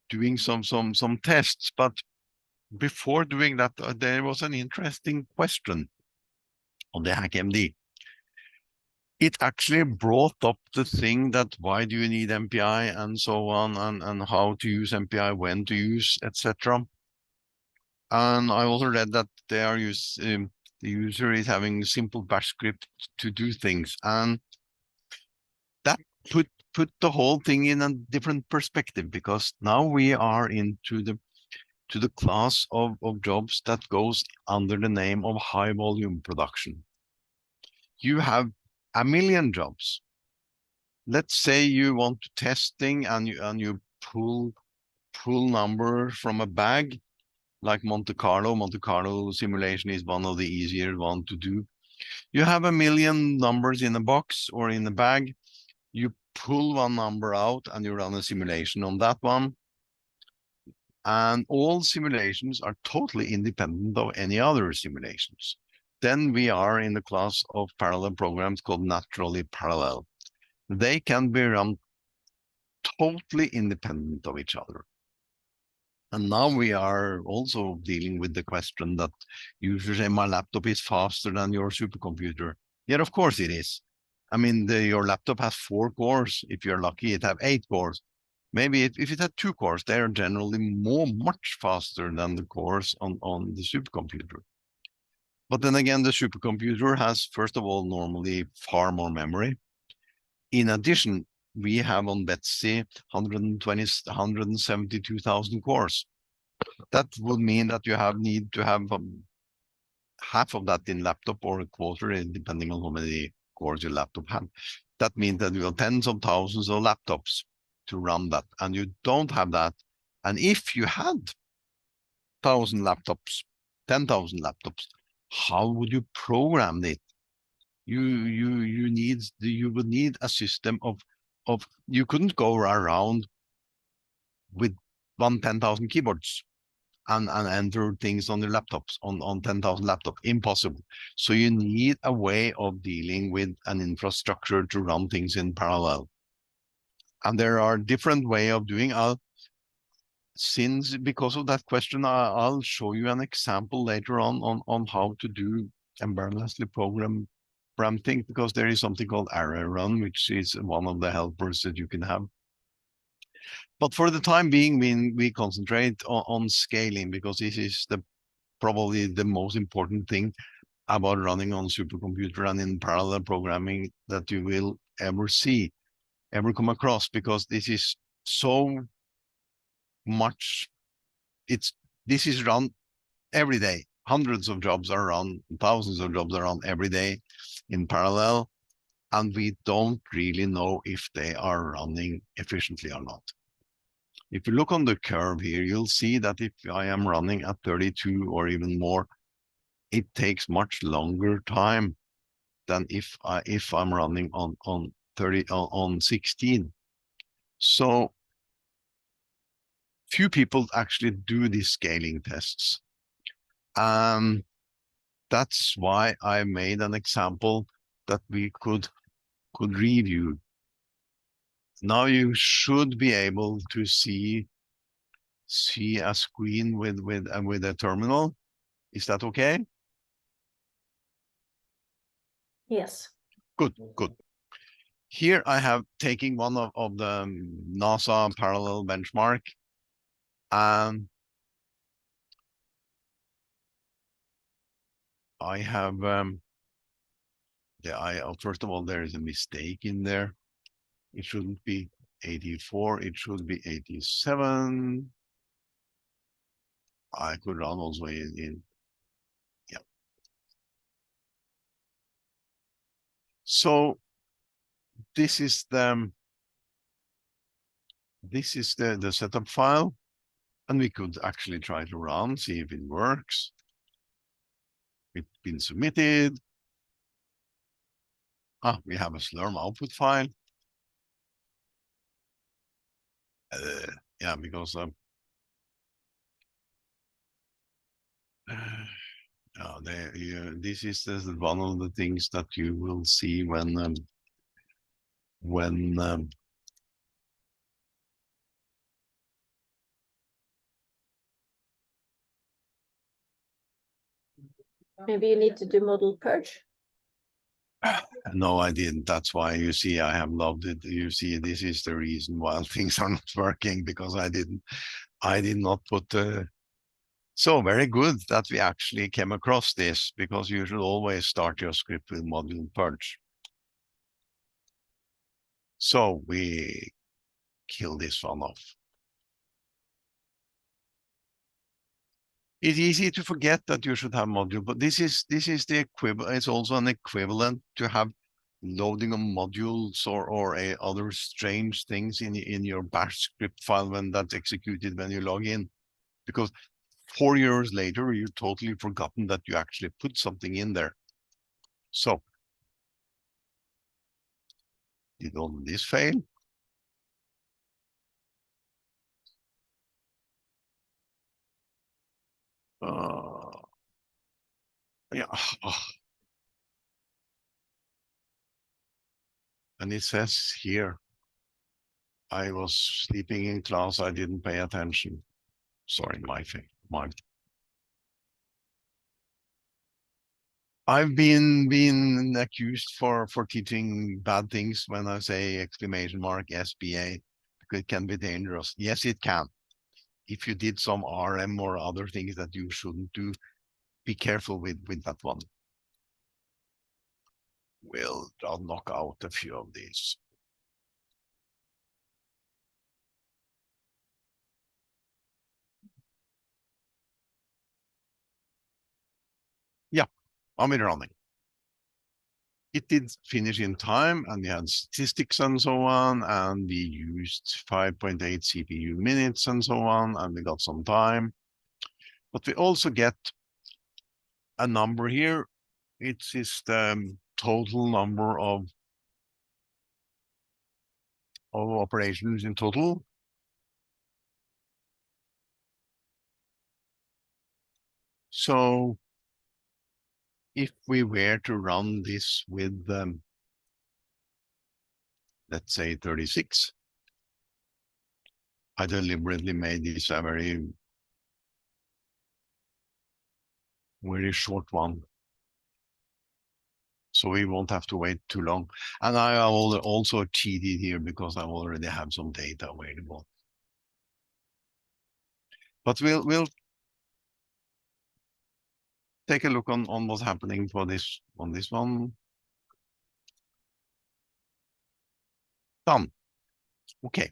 doing some tests, but before doing that, there was an interesting question on the HackMD. It actually brought up the thing that why do you need MPI and so on, and how to use MPI, when to use, etc. And I also read that they are the user is having simple bash script to do things, and that put the whole thing in a different perspective, because now we are into the class of jobs that goes under the name of high volume production. You have a million jobs. Let's say you want to testing and you pull numbers from a bag, like Monte Carlo. Monte Carlo simulation is one of the easier one to do. You have a million numbers in a box or in a bag. You pull one number out and you run a simulation on that one. And all simulations are totally independent of any other simulations. Then we are in the class of parallel programs called naturally parallel. They can be run totally independent of each other. And now we are also dealing with the question that you should say my laptop is faster than your supercomputer. Yet of course it is. I mean, your laptop has 4 cores. If you're lucky, it have 8 cores. Maybe if it had 2 cores, they are generally much faster than the cores on the supercomputer. But then again, the supercomputer has, first of all, normally far more memory. In addition, we have on Betsy 172,000 cores. That would mean that you need to have half of that in laptop or a quarter, depending on how many cores your laptop have. That means that you have tens of thousands of laptops to run that, and you don't have that. And if you had 1,000 laptops, 10,000 laptops, how would you program it? You would need a system of you couldn't go around with 10,000 keyboards and enter things on the laptops on 10,000 laptops. Impossible. So you need a way of dealing with an infrastructure to run things in parallel. And there are different ways of doing. Because of that question, I'll show you an example later on how to do embarrassingly program things, because there is something called array run, which is one of the helpers that you can have. But for the time being, we concentrate on scaling, because this is probably the most important thing about running on supercomputer and in parallel programming that you will ever come across, because this is so much. This is run every day. Hundreds of jobs are run, thousands of jobs are run every day in parallel, and we don't really know if they are running efficiently or not. If you look on the curve here, you'll see that if I am running at 32 or even more, it takes much longer time than if I'm running on 16. So few people actually do these scaling tests. That's why I made an example that we could review. Now you should be able to see a screen with a terminal. Is that okay? Yes. Good. Here I have taken one of the NASA parallel benchmark, and I have first of all, there is a mistake in there. It shouldn't be 84, it should be 87. I could run also in yeah. So this is the setup file, and we could actually try to run, see if it works. It's been submitted. We have a Slurm output file. Yeah, because this is one of the things that you will see when Maybe you need to do model purge. No, I didn't. That's why you see I have loved it. You see, this is the reason why things are not working, because I did not put so very good that we actually came across this, because you should always start your script with module purge. So we kill this one off. It's easy to forget that you should have module, but this is the equivalent. It's also an equivalent to have loading of modules or other strange things in your bash script file when that's executed when you log in, because 4 years later you've totally forgotten that you actually put something in there. So Did all this fail? Yeah. And it says here, I was sleeping in class, I didn't pay attention. Sorry, my thing. I've been accused for teaching bad things when I say exclamation mark SBA, because it can be dangerous. Yes, it can. If you did some RM or other things that you shouldn't do, be careful with that one. I'll knock out a few of these. Yeah, I'm in running. It did finish in time, and we had statistics and so on, and we used 5.8 CPU minutes and so on, and we got some time. But we also get a number here. It is the total number of operations in total. So if we were to run this with, let's say 36, I deliberately made this a very short one, so we won't have to wait too long. And I also cheated here because I already have some data available. But we'll take a look on what's happening for this on this one. Done. Okay.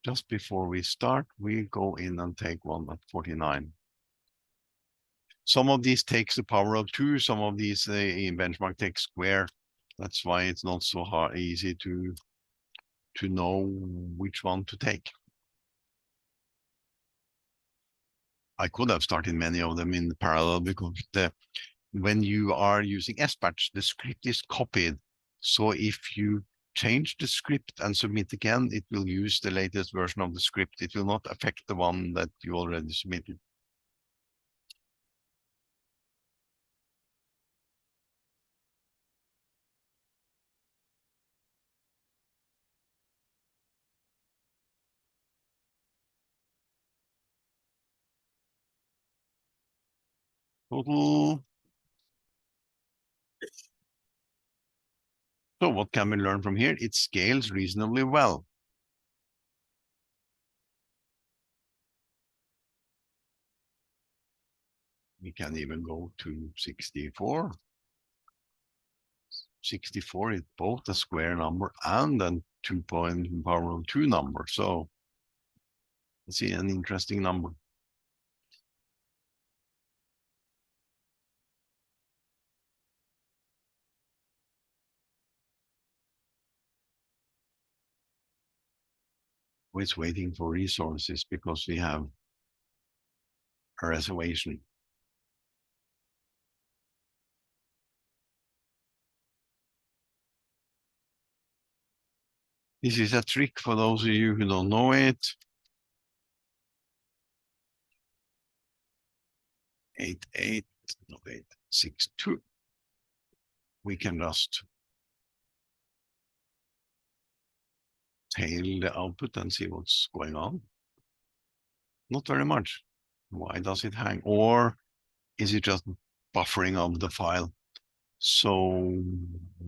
Just before we start, we go in and take one at 49. Some of these takes the power of 2, some of these in benchmark take square. That's why it's not so easy to know which one to take. I could have started many of them in parallel, because when you are using SBatch, the script is copied. So if you change the script and submit again, it will use the latest version of the script. It will not affect the one that you already submitted. Total. So what can we learn from here? It scales reasonably well. We can even go to 64. 64 is both a square number and a 2.2 number. So let's see, an interesting number. We're waiting for resources because we have a reservation. This is a trick for those of you who don't know it. 88, no, 862. We can just tail the output and see what's going on. Not very much. Why does it hang? Or is it just buffering of the file? So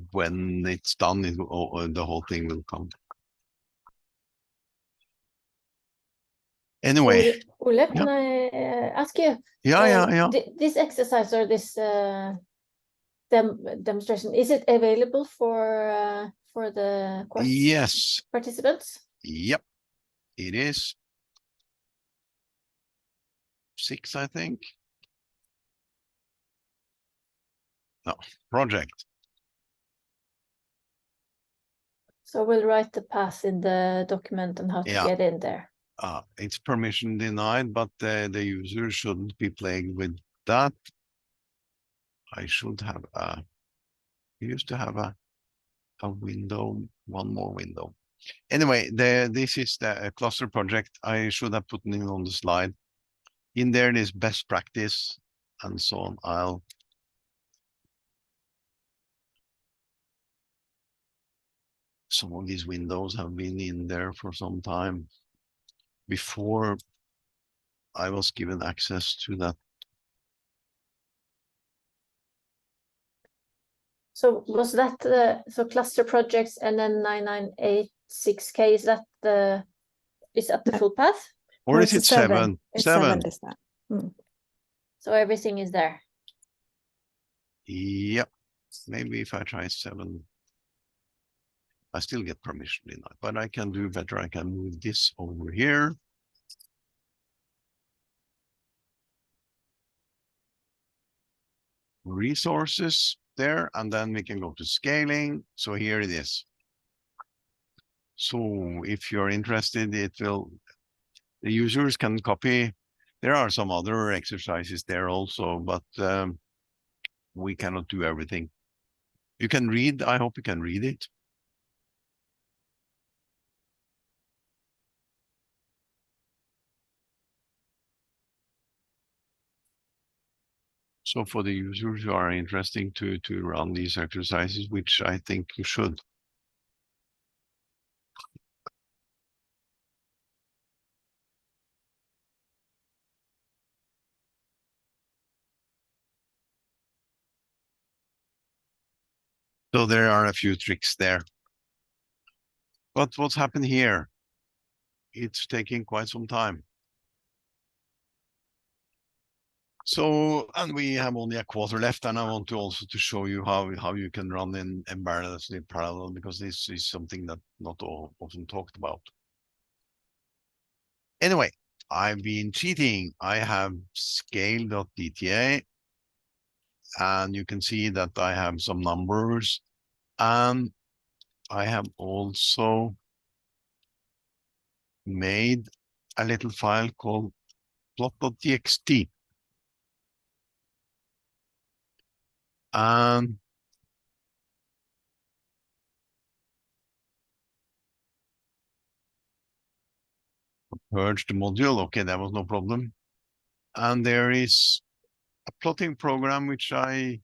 when it's done, the whole thing will come. Anyway. Ole, can I ask you? Yeah. This exercise or this demonstration, is it available for the course participants? Yep, it is. 6, I think. No, project. So we'll write the path in the document on how to get in there. It's permission denied, but the user shouldn't be plagued with that. I should have We used to have a window, one more window. Anyway, this is the cluster project. I should have put it on the slide. In there is best practice and so on. Some of these windows have been in there for some time before I was given access to that. So was that so cluster projects and then 9986K, is that the full path? Or is it 7? It's 7 this time. So everything is there. Yep. Maybe if I try 7, I still get permission in that, but I can do better. I can move this over here. Resources there, and then we can go to scaling. So here it is. So if you're interested, the users can copy. There are some other exercises there also, but we cannot do everything. You can read, I hope you can read it. So for the users who are interested to run these exercises, which I think you should. So there are a few tricks there. But what's happened here? It's taking quite some time. So, and we have only a quarter left, and I want to also to show you how you can run in parallel, because this is something that not often talked about. Anyway, I've been cheating. I have scale.dta, and you can see that I have some numbers, and I have also made a little file called plot.txt. And purge the module. Okay, that was no problem. And there is a plotting program which I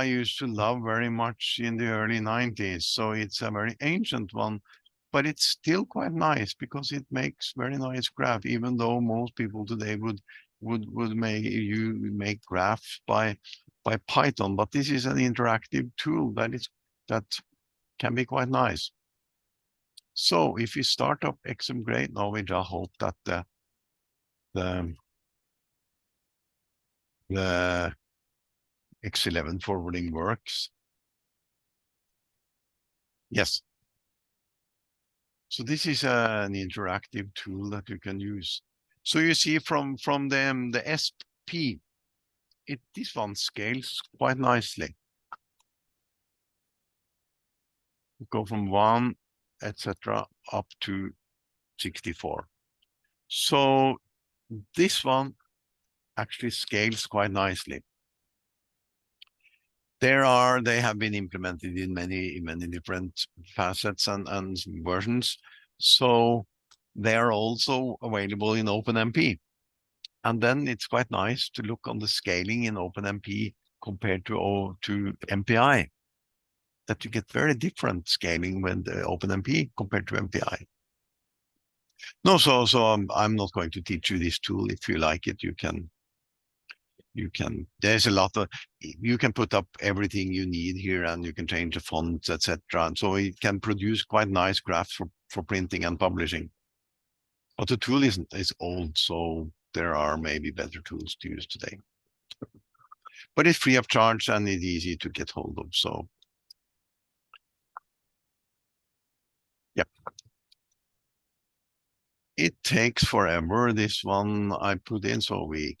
used to love very much in the early 90s. So it's a very ancient one, but it's still quite nice because it makes very nice graph, even though most people today would make graphs by Python. But this is an interactive tool that can be quite nice. So if we start up XMGrade, now we just hope that the X11 forwarding works. Yes. So this is an interactive tool that you can use. So you see from the SP, this one scales quite nicely. Go from 1, etc., up to 64. So this one actually scales quite nicely. They have been implemented in many different facets and versions. So they are also available in OpenMP. And then it's quite nice to look on the scaling in OpenMP compared to MPI. That you get very different scaling with the OpenMP compared to MPI. No, so I'm not going to teach you this tool. If you like it, you can, there's a lot of, you can put up everything you need here, and you can change the fonts, etc. And so it can produce quite nice graphs for printing and publishing. But the tool is old, so there are maybe better tools to use today. But it's free of charge and it's easy to get hold of, so. Yep. It takes forever, this one I put in, so we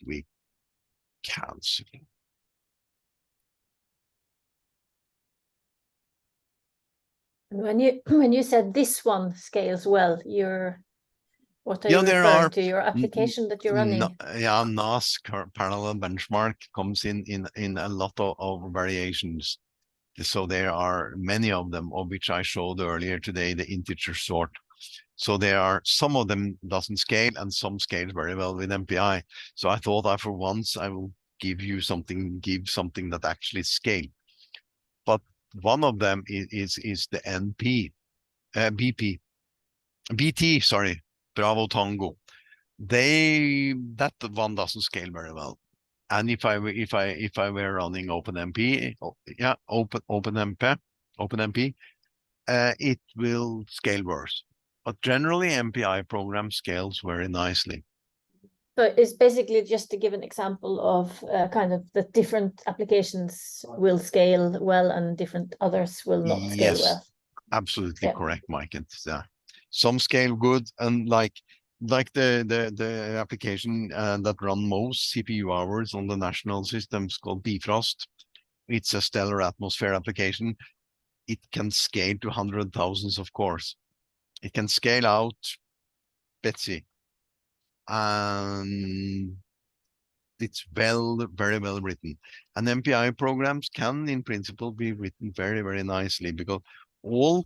cancel. When you said this one scales well, what are you referring to? Your application that you're running? Yeah, NAS parallel benchmark comes in a lot of variations. So there are many of them, of which I showed earlier today, the integer sort. So there are some of them doesn't scale and some scale very well with MPI. So I thought for once I will give something that actually scale. But one of them is the BT, sorry, Bravo Tango. That one doesn't scale very well. And if I were running OpenMP, OpenMP, it will scale worse. But generally, MPI program scales very nicely. So it's basically just to give an example of kind of the different applications will scale well and different others will not scale well. Absolutely correct, Mike. Yeah. Some scale good, and like the application that run most CPU hours on the national systems called Bifrost. It's a stellar atmosphere application. It can scale to 100,000s, of course. It can scale out Betsy. And it's very well written. And MPI programs can, in principle, be written very, very nicely because all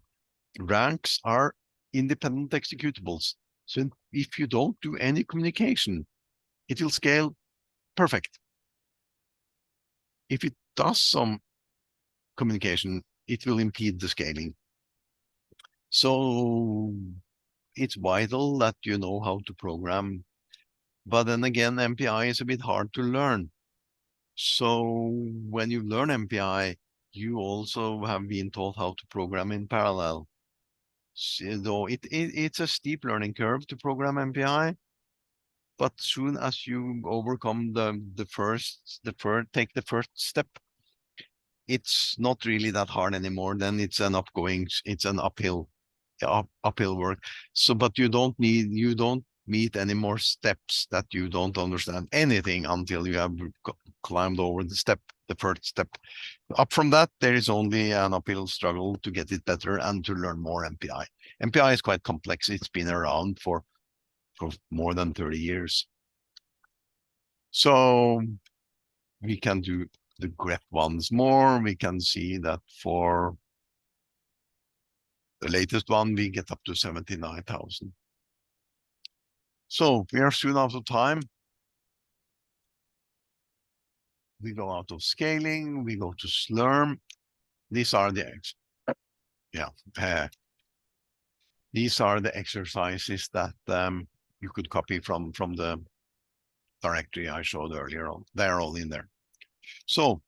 ranks are independent executables. So if you don't do any communication, it will scale perfect. If it does some communication, it will impede the scaling. So it's vital that you know how to program. But then again, MPI is a bit hard to learn. So when you learn MPI, you also have been taught how to program in parallel. So it's a steep learning curve to program MPI, but soon as you overcome take the first step, it's not really that hard anymore. Then it's an uphill work. So, but you don't meet any more steps that you don't understand anything until you have climbed over the first step. Up from that, there is only an uphill struggle to get it better and to learn more MPI. MPI is quite complex. It's been around for more than 30 years. So we can do the grep ones more. We can see that for the latest one, we get up to 79,000. So we are soon out of time. We go out of scaling, we go to Slurm. These are the these are the exercises that you could copy from the directory I showed earlier on. They're all in there. So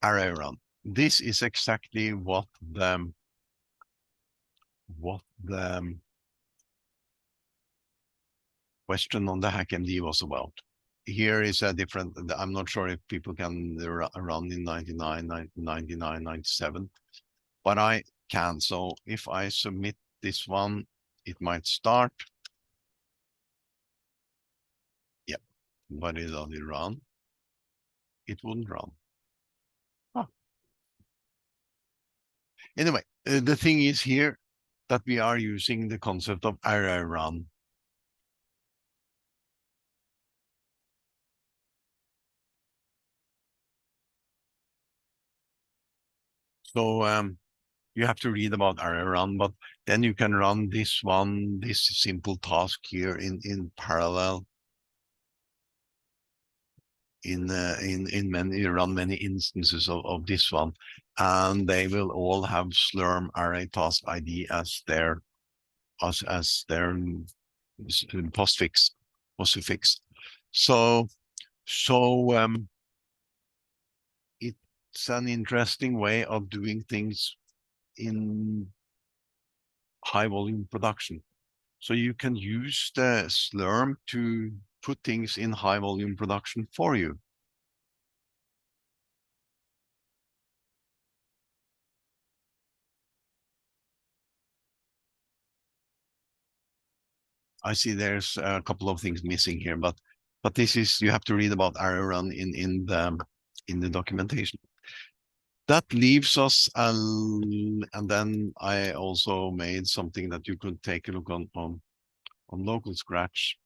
array run. This is exactly what the question on the HackMD was about. Here is a different, I'm not sure if people can run in 99, 97, but I can. So if I submit this one, it might start. Yeah, but it only run. It wouldn't run. Huh. Anyway, the thing is here that we are using the concept of array run. So you have to read about array run, but then you can run this simple task here in parallel. You run many instances of this one, and they will all have Slurm array task ID as their postfix. So it's an interesting way of doing things in high volume production. So you can use the Slurm to put things in high volume production for you. I see there's a couple of things missing here, but this is, you have to read about array run in the documentation. That leaves us, and then I also made something that you could take a look on local scratch.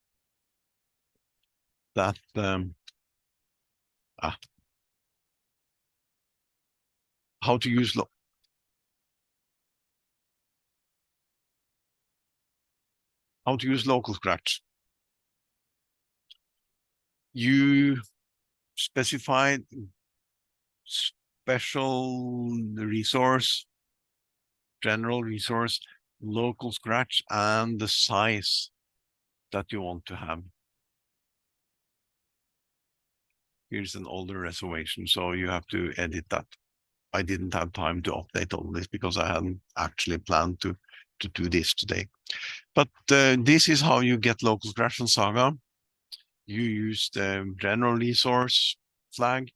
That how to use local scratch. You specified special resource, general resource, local scratch, and the size that you want to have. Here's an older reservation, so you have to edit that. I didn't have time to update all this because I hadn't actually planned to do this today. But this is how you get local scratch on Saga. You use the general resource flag,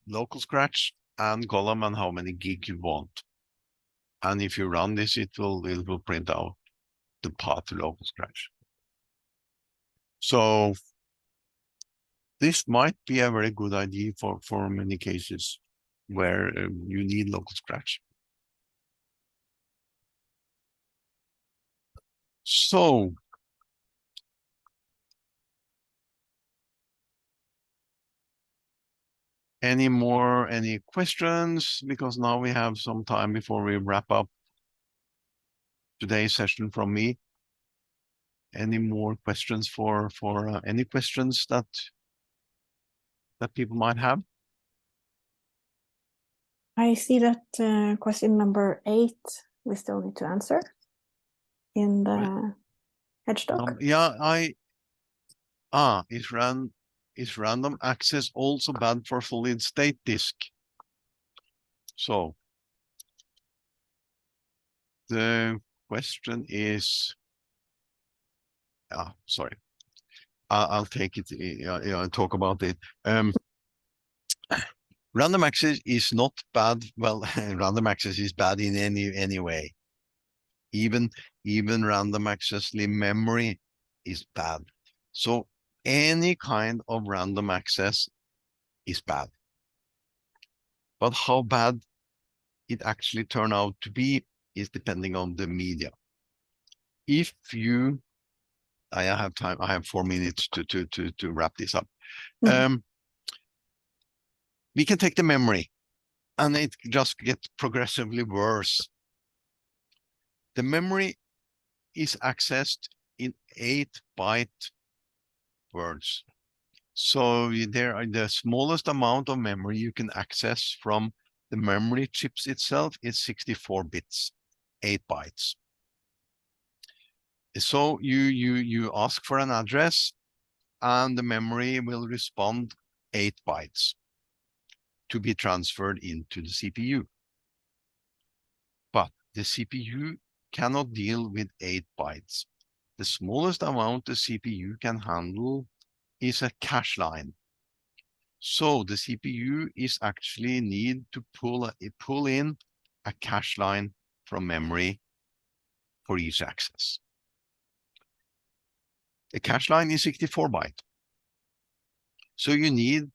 local scratch, and column, and how many gig you want. And if you run this, it will print out the path to local scratch. So this might be a very good idea for many cases where you need local scratch. So any questions? Because now we have some time before we wrap up today's session from me. Any more questions for any questions that people might have? I see that question number 8 we still need to answer in the hedge doc. Yeah, is random access also bad for solid state disk? So the question is, sorry, I'll take it, talk about it. Random access is not bad. Well, random access is bad in any way. Even random access memory is bad. So any kind of random access is bad. But how bad it actually turn out to be is depending on the media. If you, I have time, I have 4 minutes to wrap this up. We can take the memory, and it just gets progressively worse. The memory is accessed in 8-byte words. So there are the smallest amount of memory you can access from the memory chips itself is 64 bits, 8 bytes. So you ask for an address, and the memory will respond 8 bytes to be transferred into the CPU. But the CPU cannot deal with 8 bytes. The smallest amount the CPU can handle is a cache line. So the CPU is actually need to pull in a cache line from memory for each access. The cache line is 64 byte. So you need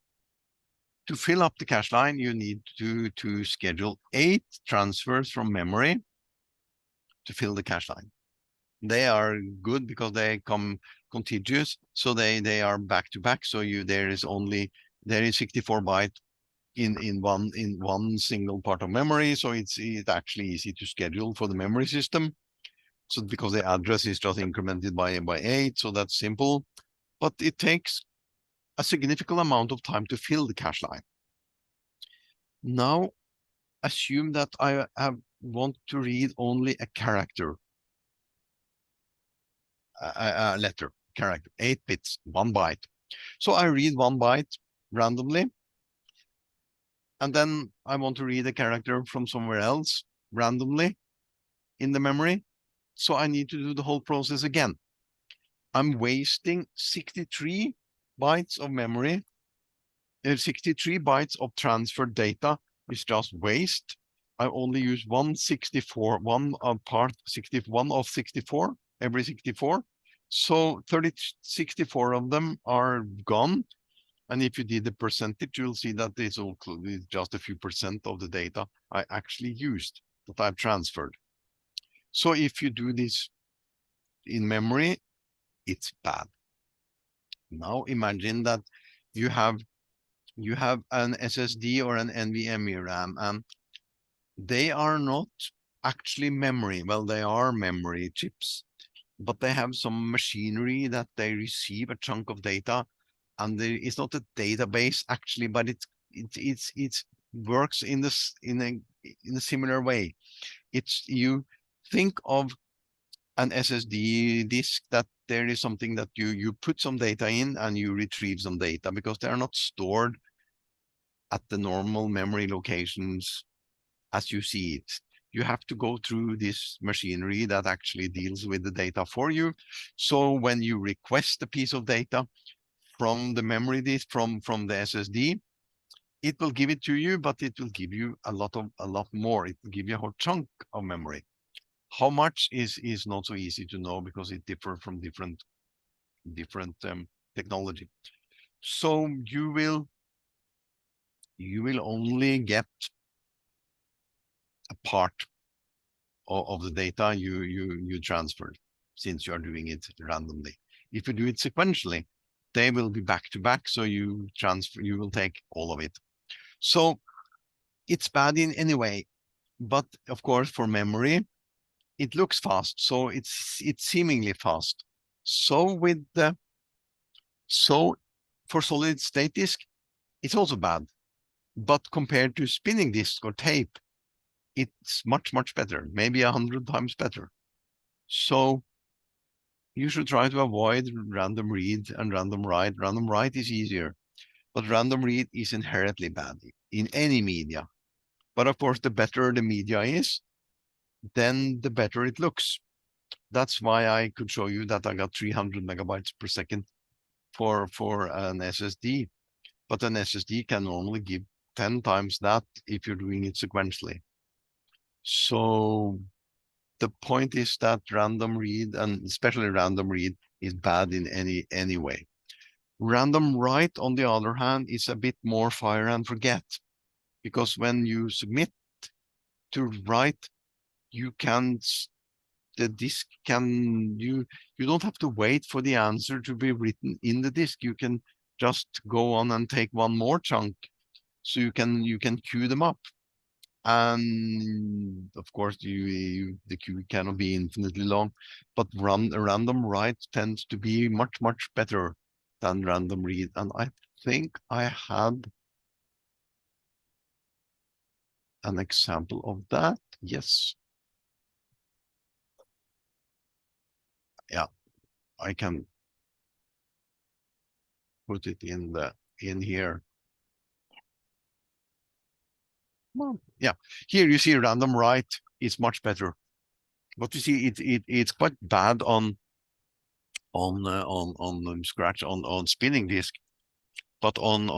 to fill up the cache line, you need to schedule 8 transfers from memory to fill the cache line. They are good because they come contiguous, so they are back to back. So there is 64 byte in one single part of memory. So it's actually easy to schedule for the memory system. So because the address is just incremented by 8, so that's simple. But it takes a significant amount of time to fill the cache line. Now, assume that I want to read only a character, a letter, character, 8 bits, 1 byte. So I read 1 byte randomly, and then I want to read a character from somewhere else randomly in the memory. So I need to do the whole process again. I'm wasting 63 bytes of memory. 63 bytes of transferred data is just waste. I only use 1/64, one of 64, every 64. So 64 of them are gone. And if you did the percentage, you'll see that it's just a few percent of the data I actually used, that I've transferred. So if you do this in memory, it's bad. Now imagine that you have an SSD or an NVMe RAM, and they are not actually memory. Well, they are memory chips, but they have some machinery that they receive a chunk of data, and it's not a database actually, but it works in this in a similar way. It's, you think of an SSD disk, that there is something that you put some data in and you retrieve some data, because they are not stored at the normal memory locations as you see it. You have to go through this machinery that actually deals with the data for you. So when you request a piece of data from the memory disk, from the SSD, it will give it to you, but it will give you a lot more. It will give you a whole chunk of memory. How much is not so easy to know, because it differs from different technology. So you will only get a part of the data you transferred, since you are doing it randomly. If you do it sequentially, they will be back to back, so you will take all of it. So it's bad in any way, but of course for memory, it looks fast, so it's seemingly fast. So for solid state disk, it's also bad, but compared to spinning disk or tape, it's much better, maybe 100 times better. So you should try to avoid random read and random write. Random write is easier, but random read is inherently bad in any media. But of course, the better the media is, then the better it looks. That's why I could show you that I got 300 megabytes per second for an SSD. But an SSD can normally give 10 times that if you're doing it sequentially. So the point is that random read, and especially random read, is bad in any way. Random write, on the other hand, is a bit more fire and forget, because when you submit to write, the disk can, you don't have to wait for the answer to be written in the disk. You can just go on and take one more chunk, so you can queue them up. And of course, the queue cannot be infinitely long, but random write tends to be much better than random read. And I think I had an example of that. Yes. Yeah, I can put it in here. Well, yeah, here you see random write is much better, but you see it's quite bad on scratch on spinning disk, but on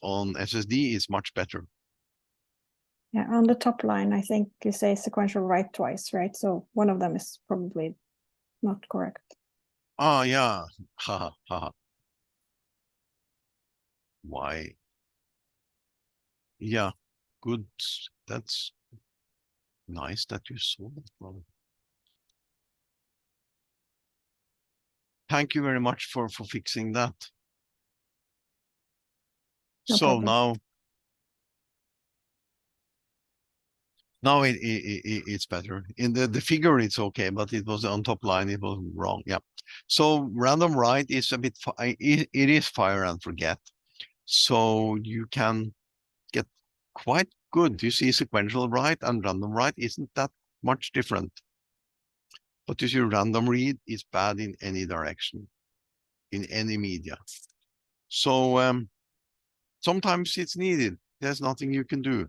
SSD is much better. Yeah, on the top line, I think you say sequential write twice, right? So one of them is probably not correct. Ah, yeah. Haha, haha. Why? Yeah, good. That's nice that you saw that problem. Thank you very much for fixing that. No So problem. now it's better. In the figure it's okay, but it was on top line, it was wrong. Yeah. So random write is a bit it is fire and forget. So you can get quite good. You see, sequential write and random write isn't that much different. But you see, random read is bad in any direction, in any media. So sometimes it's needed. There's nothing you can do.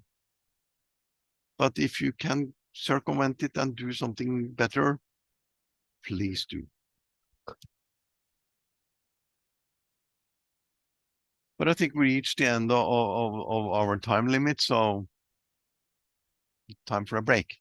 But if you can circumvent it and do something better, please do. But I think we reached the end of our time limit, so time for a break.